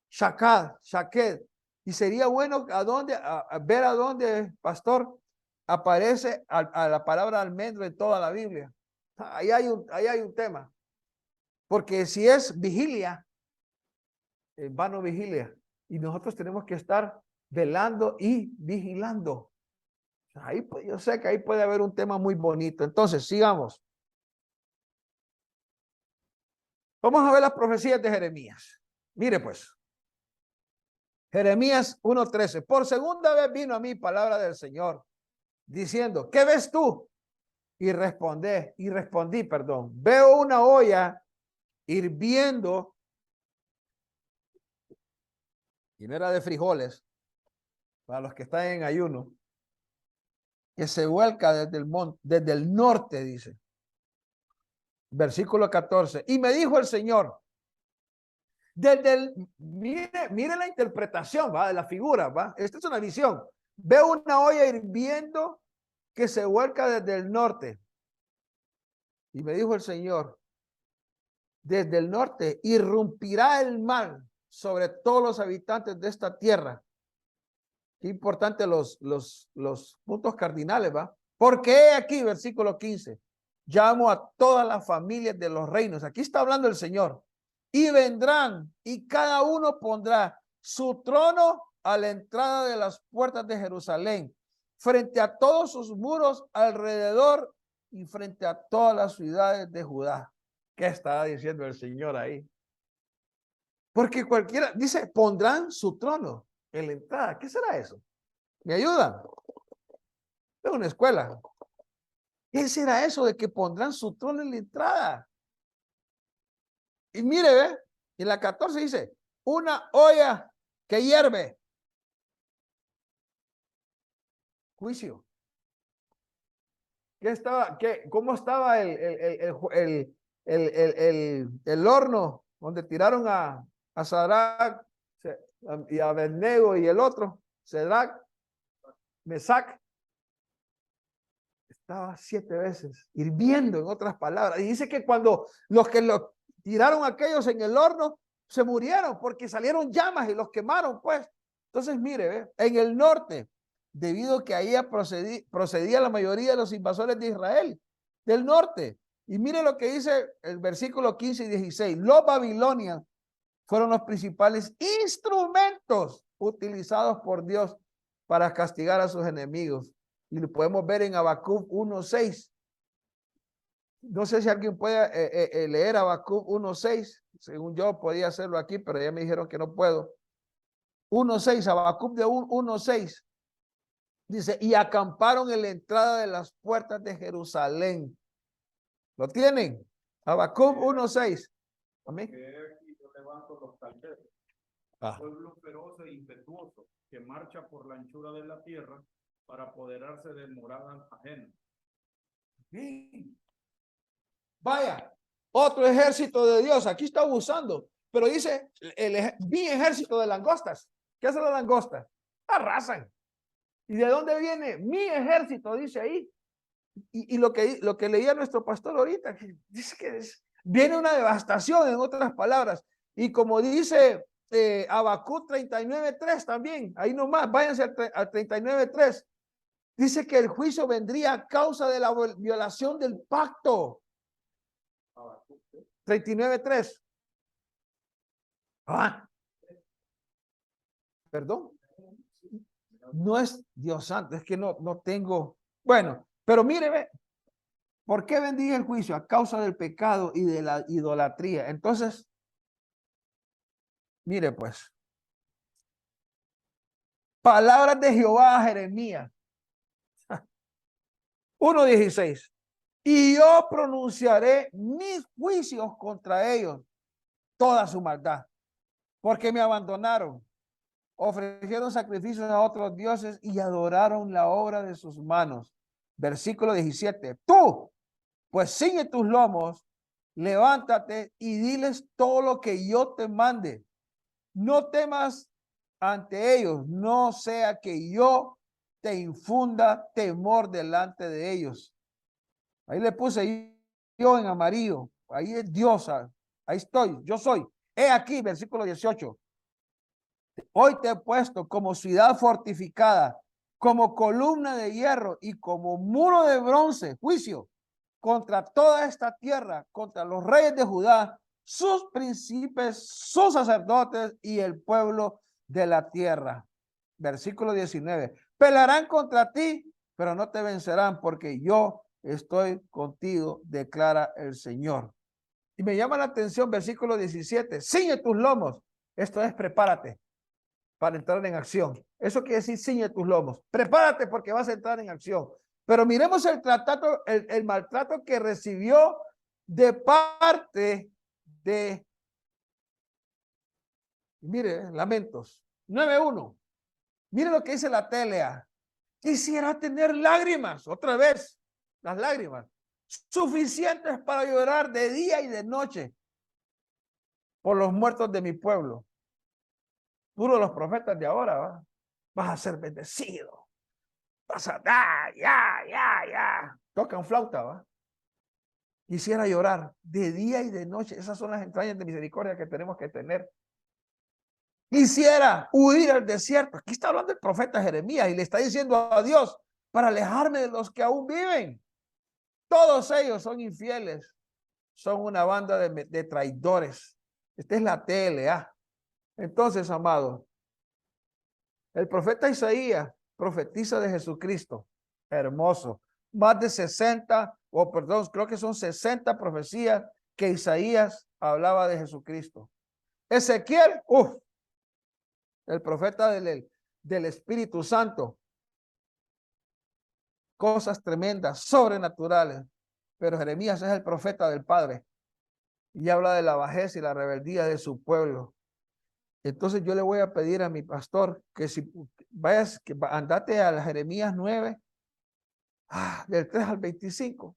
Shakad, shaked. Y sería bueno ver a dónde, pastor, aparece a la palabra almendro en toda la Biblia. Ahí hay un tema. Porque si es vigilia, en vano vigilia. Y nosotros tenemos que estar velando y vigilando. Ahí, yo sé que ahí puede haber un tema muy bonito. Entonces, sigamos. Vamos a ver las profecías de Jeremías. Mire pues. Jeremías 1:13. Por segunda vez vino a mí palabra del Señor, diciendo, ¿qué ves tú? Y respondí, veo una olla hirviendo, y no era de frijoles, para los que están en ayuno, que se vuelca desde el norte, dice. Versículo 14. Y me dijo el Señor, mire la interpretación, ¿va? De la figura, ¿va? Esta es una visión. Veo una olla hirviendo que se vuelca desde el norte. Y me dijo el Señor, desde el norte irrumpirá el mal sobre todos los habitantes de esta tierra. Qué importante los puntos cardinales, ¿va? Porque aquí, versículo 15, llamo a todas las familias de los reinos. Aquí está hablando el Señor. Y vendrán, y cada uno pondrá su trono a la entrada de las puertas de Jerusalén, frente a todos sus muros alrededor y frente a todas las ciudades de Judá. ¿Qué está diciendo el Señor ahí? Porque cualquiera, dice, pondrán su trono en la entrada. ¿Qué será eso? ¿Me ayudan? Es una escuela. ¿Qué será eso de que pondrán su trono en la entrada? Y mire, ve, en la 14 dice, una olla que hierve. Juicio. ¿Cómo estaba el horno donde tiraron a Sadrach y a Abednego y el otro, Sadrach, Mesac? Estaba 7 veces hirviendo, en otras palabras. Y dice que cuando los que lo tiraron aquellos en el horno se murieron porque salieron llamas y los quemaron, pues. Entonces, mire, ¿ve? En el norte, debido a que ahí procedía la mayoría de los invasores de Israel, del norte. Y mire lo que dice el versículo 15 y 16. Los babilonios fueron los principales instrumentos utilizados por Dios para castigar a sus enemigos. Y lo podemos ver en Habacuc 1:6. No sé si alguien puede leer Habacuc 1:6. Según yo podía hacerlo aquí, pero ya me dijeron que no puedo. 1:6, Habacuc de 1:6. Dice, y acamparon en la entrada de las puertas de Jerusalén. ¿Lo tienen? Habacuc 1:6. Amén. Aquí yo levanto los calderos, pueblo feroz e impetuoso, que marcha por la anchura de la tierra para apoderarse de moradas ajenas. Vaya, otro ejército de Dios. Aquí está abusando, pero dice mi ejército de langostas. ¿Qué hacen las langostas? Arrasan. ¿Y de dónde viene mi ejército? Dice ahí. Y lo que leía nuestro pastor ahorita, que dice que viene una devastación, en otras palabras. Y como dice Habacuc 39:3 también, ahí nomás, váyanse al 39:3. Dice que el juicio vendría a causa de la violación del pacto. 39:3. Perdón. No es Dios santo, es que no tengo. Bueno, pero mire, ¿por qué vendría el juicio? A causa del pecado y de la idolatría. Entonces, mire pues. Palabras de Jehová a Jeremías. 1:16. Y yo pronunciaré mis juicios contra ellos, toda su maldad, porque me abandonaron, ofrecieron sacrificios a otros dioses y adoraron la obra de sus manos. Versículo 17. Tú, pues ciñe tus lomos, levántate y diles todo lo que yo te mande. No temas ante ellos, no sea que yo te infunda temor delante de ellos. Ahí le puse yo en amarillo. Ahí es Dios. Ahí estoy. Yo soy. He aquí, versículo 18. Hoy te he puesto como ciudad fortificada, como columna de hierro y como muro de bronce, juicio, contra toda esta tierra, contra los reyes de Judá, sus príncipes, sus sacerdotes y el pueblo de la tierra. Versículo 19. Pelearán contra ti, pero no te vencerán, porque yo estoy contigo, declara el Señor. Y me llama la atención, versículo 17. Ciñe tus lomos. Esto es, prepárate para entrar en acción. Eso quiere decir, ciñe tus lomos. Prepárate porque vas a entrar en acción. Pero miremos el maltrato que recibió de parte de, mire, Lamentos 9:1. Mire lo que dice la Telea. Quisiera tener lágrimas, otra vez, las lágrimas, suficientes para llorar de día y de noche por los muertos de mi pueblo. Puro los profetas de ahora, ¿va? Vas a ser bendecido. Vas a dar, ya. Tocan flauta, ¿va? Quisiera llorar de día y de noche. Esas son las entrañas de misericordia que tenemos que tener. Quisiera huir al desierto. Aquí está hablando el profeta Jeremías y le está diciendo a Dios, para alejarme de los que aún viven. Todos ellos son infieles. Son una banda de traidores. Esta es la TLA. Entonces, amado, el profeta Isaías profetiza de Jesucristo. Hermoso. Más de 60, creo que son 60 profecías que Isaías hablaba de Jesucristo. Ezequiel, el profeta del Espíritu Santo. Cosas tremendas, sobrenaturales. Pero Jeremías es el profeta del Padre. Y habla de la bajeza y la rebeldía de su pueblo. Entonces yo le voy a pedir a mi pastor que si vayas, que andate a Jeremías 9, del 3 al 25.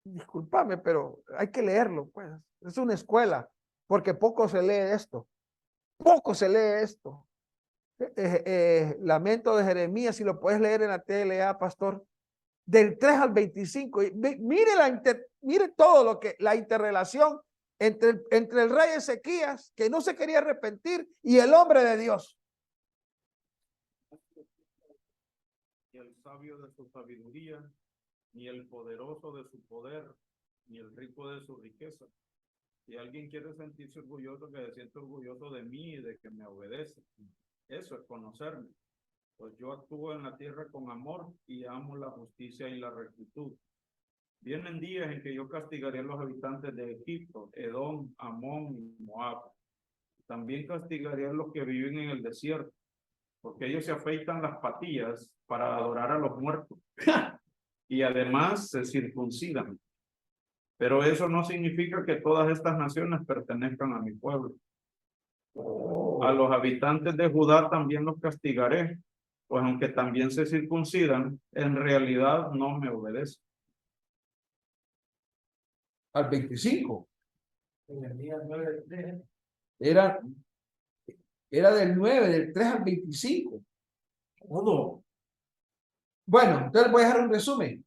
Discúlpame, pero hay que leerlo, pues. Es una escuela, porque poco se lee esto. Poco se lee esto. Lamento de Jeremías, si lo puedes leer en la TLA, pastor, del 3 al 25. Mire todo lo que, la interrelación entre el rey Ezequías, que no se quería arrepentir, y el hombre de Dios. ni el sabio de su sabiduría, ni el poderoso de su poder, ni el rico de su riqueza. Si alguien quiere sentirse orgulloso, que se siente orgulloso de mí y de que me obedece. Eso es conocerme. Pues yo actúo en la tierra con amor y amo la justicia y la rectitud. Vienen días en que yo castigaré a los habitantes de Egipto, Edom, Amón y Moab. También castigaré a los que viven en el desierto, porque ellos se afeitan las patillas para adorar a los muertos y además se circuncidan. Pero eso no significa que todas estas naciones pertenezcan a mi pueblo. A los habitantes de Judá también los castigaré, pues aunque también se circuncidan, en realidad no me obedecen. Al 25. Jeremías 9:3. Era del 9, del 3 al 25. Uno. Bueno, entonces voy a dejar un resumen.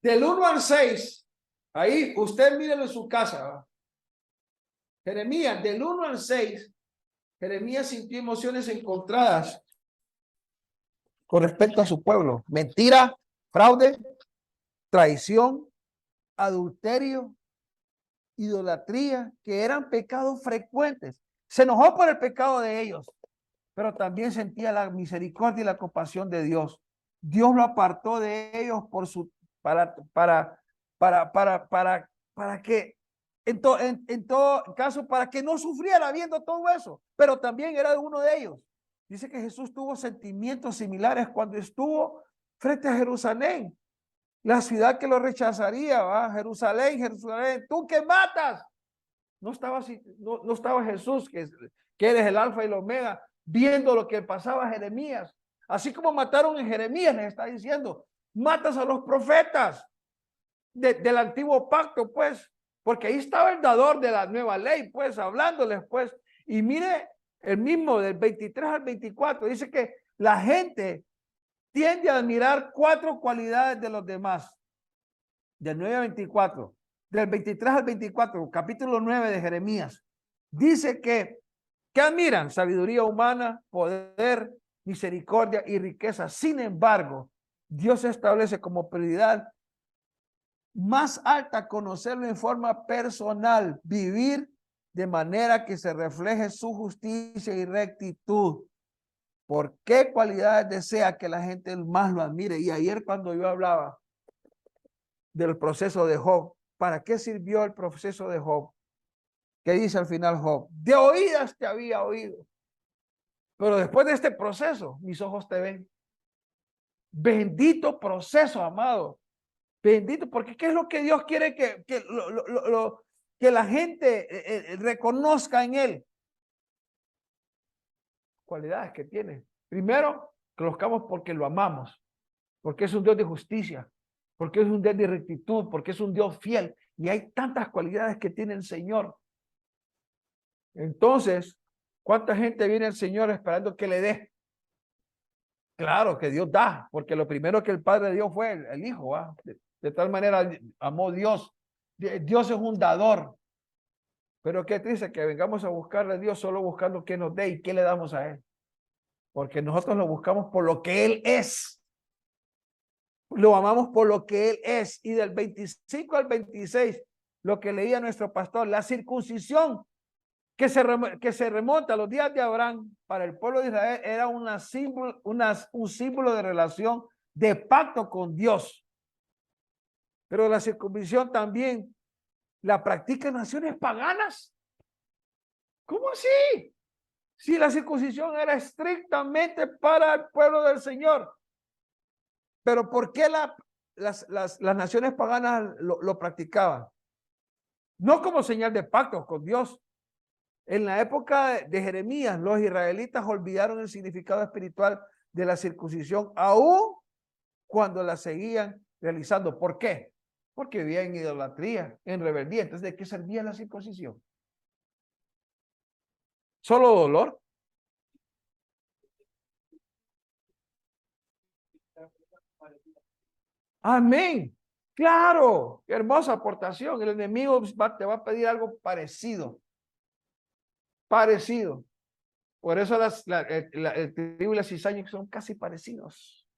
Del 1 al 6, ahí usted mírelo en su casa, ¿va? Jeremías, del 1 al 6, Jeremías sintió emociones encontradas con respecto a su pueblo. Mentira, fraude, traición, adulterio, idolatría, que eran pecados frecuentes. Se enojó por el pecado de ellos, pero también sentía la misericordia y la compasión de Dios. Dios lo apartó de ellos para que en todo caso, para que no sufriera viendo todo eso, pero también era uno de ellos. Dice que Jesús tuvo sentimientos similares cuando estuvo frente a Jerusalén, la ciudad que lo rechazaría, ¿va? Jerusalén, Jerusalén, tú que matas. No estaba Jesús, que eres el alfa y el omega, viendo lo que pasaba a Jeremías. Así como mataron a Jeremías, les está diciendo, matas a los profetas del antiguo pacto, pues, porque ahí estaba el dador de la nueva ley, pues, hablándoles, pues. Y mire, el mismo del 23 al 24, dice que la gente tiende a admirar 4 cualidades de los demás. Del 9 al 24, del 23 al 24, capítulo 9 de Jeremías. Dice que admiran sabiduría humana, poder, misericordia y riqueza. Sin embargo, Dios establece como prioridad más alta conocerlo en forma personal, vivir de manera que se refleje su justicia y rectitud. ¿Por qué cualidades desea que la gente más lo admire? Y ayer cuando yo hablaba del proceso de Job, ¿para qué sirvió el proceso de Job? ¿Qué dice al final Job? De oídas te había oído, pero después de este proceso, mis ojos te ven. Bendito proceso, amado. Bendito, porque ¿qué es lo que Dios quiere que la gente reconozca en él? Cualidades que tiene. Primero, que lo buscamos porque lo amamos, porque es un Dios de justicia, porque es un Dios de rectitud, porque es un Dios fiel. Y hay tantas cualidades que tiene el Señor. Entonces, ¿cuánta gente viene al Señor esperando que le dé? Claro que Dios da, porque lo primero que el Padre dio fue el Hijo, ¿va? De tal manera amó Dios. Dios es un dador. Pero qué triste que vengamos a buscarle a Dios solo buscando que nos dé y qué le damos a Él. Porque nosotros lo buscamos por lo que Él es. Lo amamos por lo que Él es. Y del 25 al 26, lo que leía nuestro pastor, la circuncisión que se remonta a los días de Abraham para el pueblo de Israel era un símbolo de relación, de pacto con Dios. Pero la circuncisión también la practican naciones paganas. ¿Cómo así? Si la circuncisión era estrictamente para el pueblo del Señor. Pero ¿por qué las naciones paganas lo practicaban? No como señal de pacto con Dios. En la época de Jeremías, los israelitas olvidaron el significado espiritual de la circuncisión, aún cuando la seguían realizando. ¿Por qué? Porque vivían en idolatría, en rebeldía. Entonces, ¿de qué servía la circuncisión? ¿Solo dolor? Amén. Claro, qué hermosa aportación. El enemigo te va a pedir algo parecido. Parecido. Por eso el trigo y la cizaña son casi parecidos.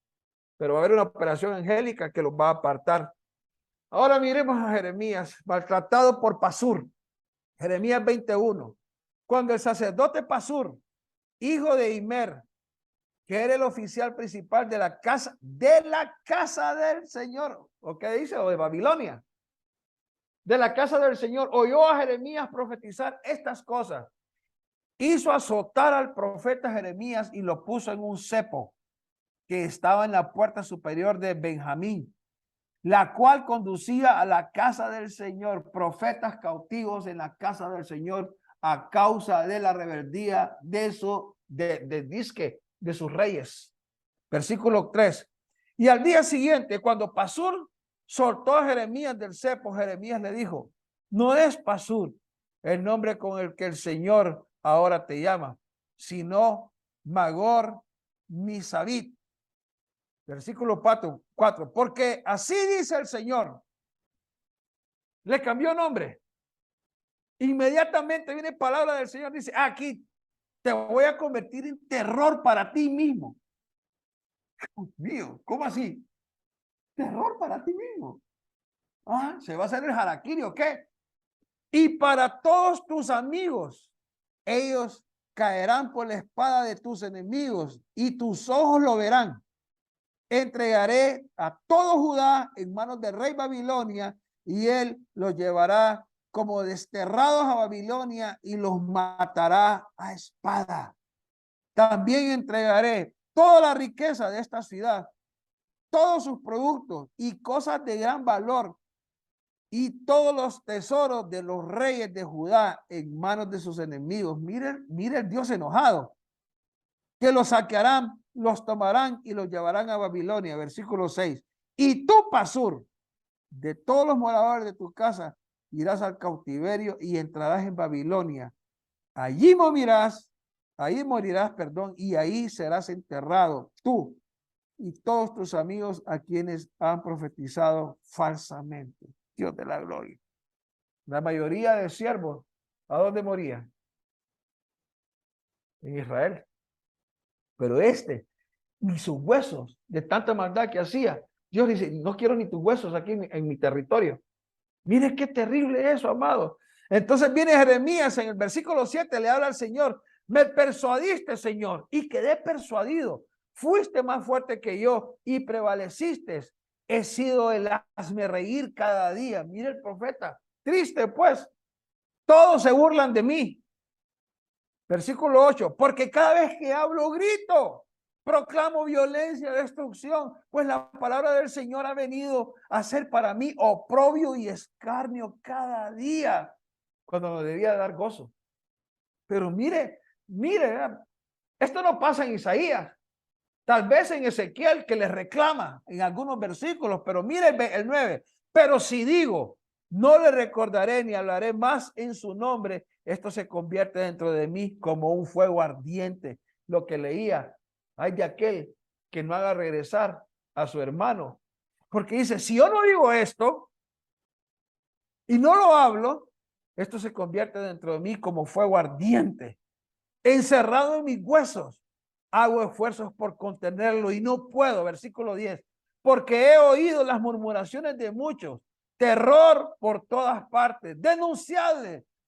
pero va a haber una operación angélica que los va a apartar. Ahora miremos a Jeremías, maltratado por Pasur. Jeremías 21. Cuando el sacerdote Pasur, hijo de Imer, que era el oficial principal de la casa del Señor, ¿o qué dice? O de Babilonia, de la casa del Señor, oyó a Jeremías profetizar estas cosas. Hizo azotar al profeta Jeremías y lo puso en un cepo que estaba en la puerta superior de Benjamín, la cual conducía a la casa del Señor, profetas cautivos en la casa del Señor a causa de la rebeldía de sus reyes. Versículo 3. Y al día siguiente, cuando Pasur soltó a Jeremías del cepo, Jeremías le dijo, no es Pasur el nombre con el que el Señor ahora te llama, sino Magor Misabit. Versículo 4, porque así dice el Señor. Le cambió nombre. Inmediatamente viene palabra del Señor, dice, aquí te voy a convertir en terror para ti mismo. Dios mío, ¿cómo así? Terror para ti mismo. Ah, ¿se va a hacer el harakiri o qué? Y para todos tus amigos, ellos caerán por la espada de tus enemigos y tus ojos lo verán. Entregaré a todo Judá en manos del rey Babilonia y él los llevará como desterrados a Babilonia y los matará a espada. También entregaré toda la riqueza de esta ciudad, todos sus productos y cosas de gran valor y todos los tesoros de los reyes de Judá en manos de sus enemigos. Miren el Dios enojado, que los saquearán, los tomarán y los llevarán a Babilonia. Versículo 6. Y tú, Pasur, de todos los moradores de tu casa, irás al cautiverio y entrarás en Babilonia. Allí morirás, y ahí serás enterrado tú y todos tus amigos a quienes han profetizado falsamente. Dios de la gloria. La mayoría de siervos, ¿a dónde morían? En Israel. Pero ni sus huesos, de tanta maldad que hacía, Dios dice, no quiero ni tus huesos aquí en mi territorio. Mire qué terrible eso, amado. Entonces viene Jeremías en el versículo 7, le habla al Señor, me persuadiste, Señor, y quedé persuadido. Fuiste más fuerte que yo y prevaleciste. He sido el hazme reír cada día. Mire el profeta, triste pues, todos se burlan de mí. Versículo 8, porque cada vez que hablo grito, proclamo violencia, destrucción, pues la palabra del Señor ha venido a ser para mí oprobio y escarnio cada día, cuando nos debía dar gozo. Pero mire, esto no pasa en Isaías, tal vez en Ezequiel que le reclama en algunos versículos, pero mire el 9, pero si digo, no le recordaré ni hablaré más en su nombre, esto se convierte dentro de mí como un fuego ardiente. Lo que leía, hay de aquel que no haga regresar a su hermano, porque dice, si yo no digo esto y no lo hablo, esto se convierte dentro de mí como fuego ardiente, encerrado en mis huesos. Hago esfuerzos por contenerlo y no puedo. Versículo 10, porque he oído las murmuraciones de muchos, terror por todas partes.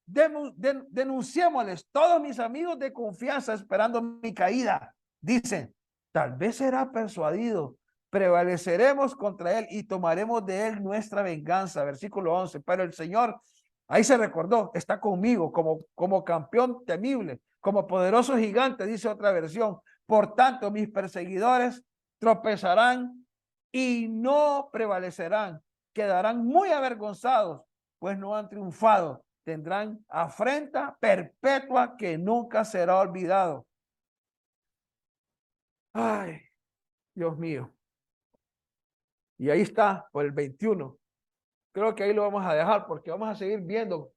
Denunciémosles, todos mis amigos de confianza esperando mi caída. Dicen, tal vez será persuadido, prevaleceremos contra él y tomaremos de él nuestra venganza. Versículo 11, pero el Señor, ahí se recordó, está conmigo como campeón temible, como poderoso gigante, dice otra versión. Por tanto, mis perseguidores tropezarán y no prevalecerán. Quedarán muy avergonzados, pues no han triunfado. Tendrán afrenta perpetua que nunca será olvidado. Ay, Dios mío. Y ahí está, por el 21. Creo que ahí lo vamos a dejar porque vamos a seguir viendo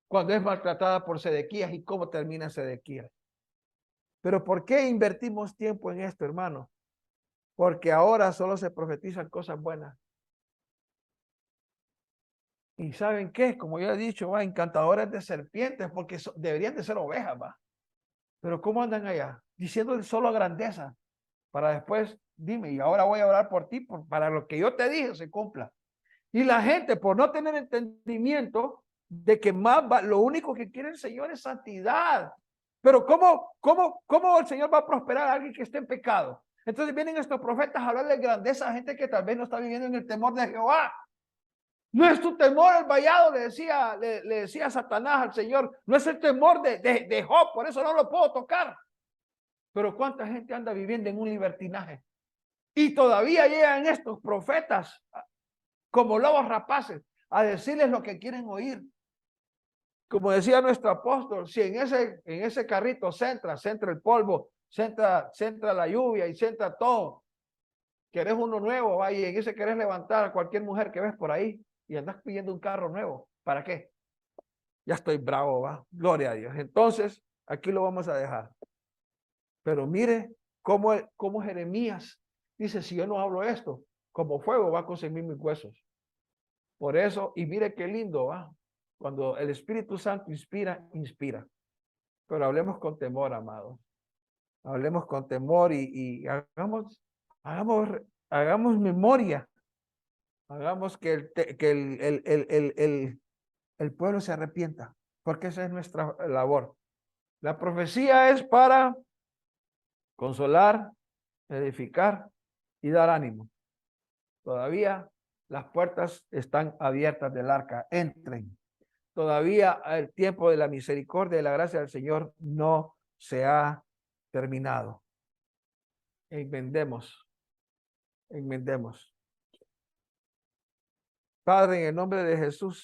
cuando es maltratada por Sedequías y cómo termina Sedequías. Pero ¿por qué invertimos tiempo en esto, hermano? Porque ahora solo se profetizan cosas buenas. ¿Y saben qué? Como ya he dicho, va, encantadores de serpientes, porque deberían de ser ovejas, va. Pero ¿cómo andan allá? Diciendo solo grandeza. para después, dime, y ahora voy a orar por ti, para lo que yo te dije se cumpla. Y la gente, por no tener entendimiento de que lo único que quiere el Señor es santidad. Pero ¿cómo el Señor va a prosperar a alguien que esté en pecado? Entonces vienen estos profetas a hablar de grandeza a gente que tal vez no está viviendo en el temor de Jehová. No es tu temor el vallado, le decía Satanás al Señor. No es el temor de Job, por eso no lo puedo tocar. Pero ¿cuánta gente anda viviendo en un libertinaje? Y todavía llegan estos profetas como lobos rapaces a decirles lo que quieren oír. Como decía nuestro apóstol, si en ese carrito centra el polvo, centra la lluvia y centra todo. Querés uno nuevo, va, y en ese querés levantar a cualquier mujer que ves por ahí y andas pidiendo un carro nuevo. ¿Para qué? Ya estoy bravo, va. Gloria a Dios. Entonces, aquí lo vamos a dejar. Pero mire cómo Jeremías dice, si yo no hablo esto, como fuego va a consumir mis huesos. Por eso, y mire qué lindo, va. Cuando el Espíritu Santo inspira. Pero hablemos con temor, amados. Hablemos con temor y hagamos memoria. Hagamos que el pueblo se arrepienta, porque esa es nuestra labor. La profecía es para consolar, edificar y dar ánimo. Todavía las puertas están abiertas del arca. Entren. Todavía el tiempo de la misericordia y la gracia del Señor no se ha terminado. Enmendemos. Padre, en el nombre de Jesús,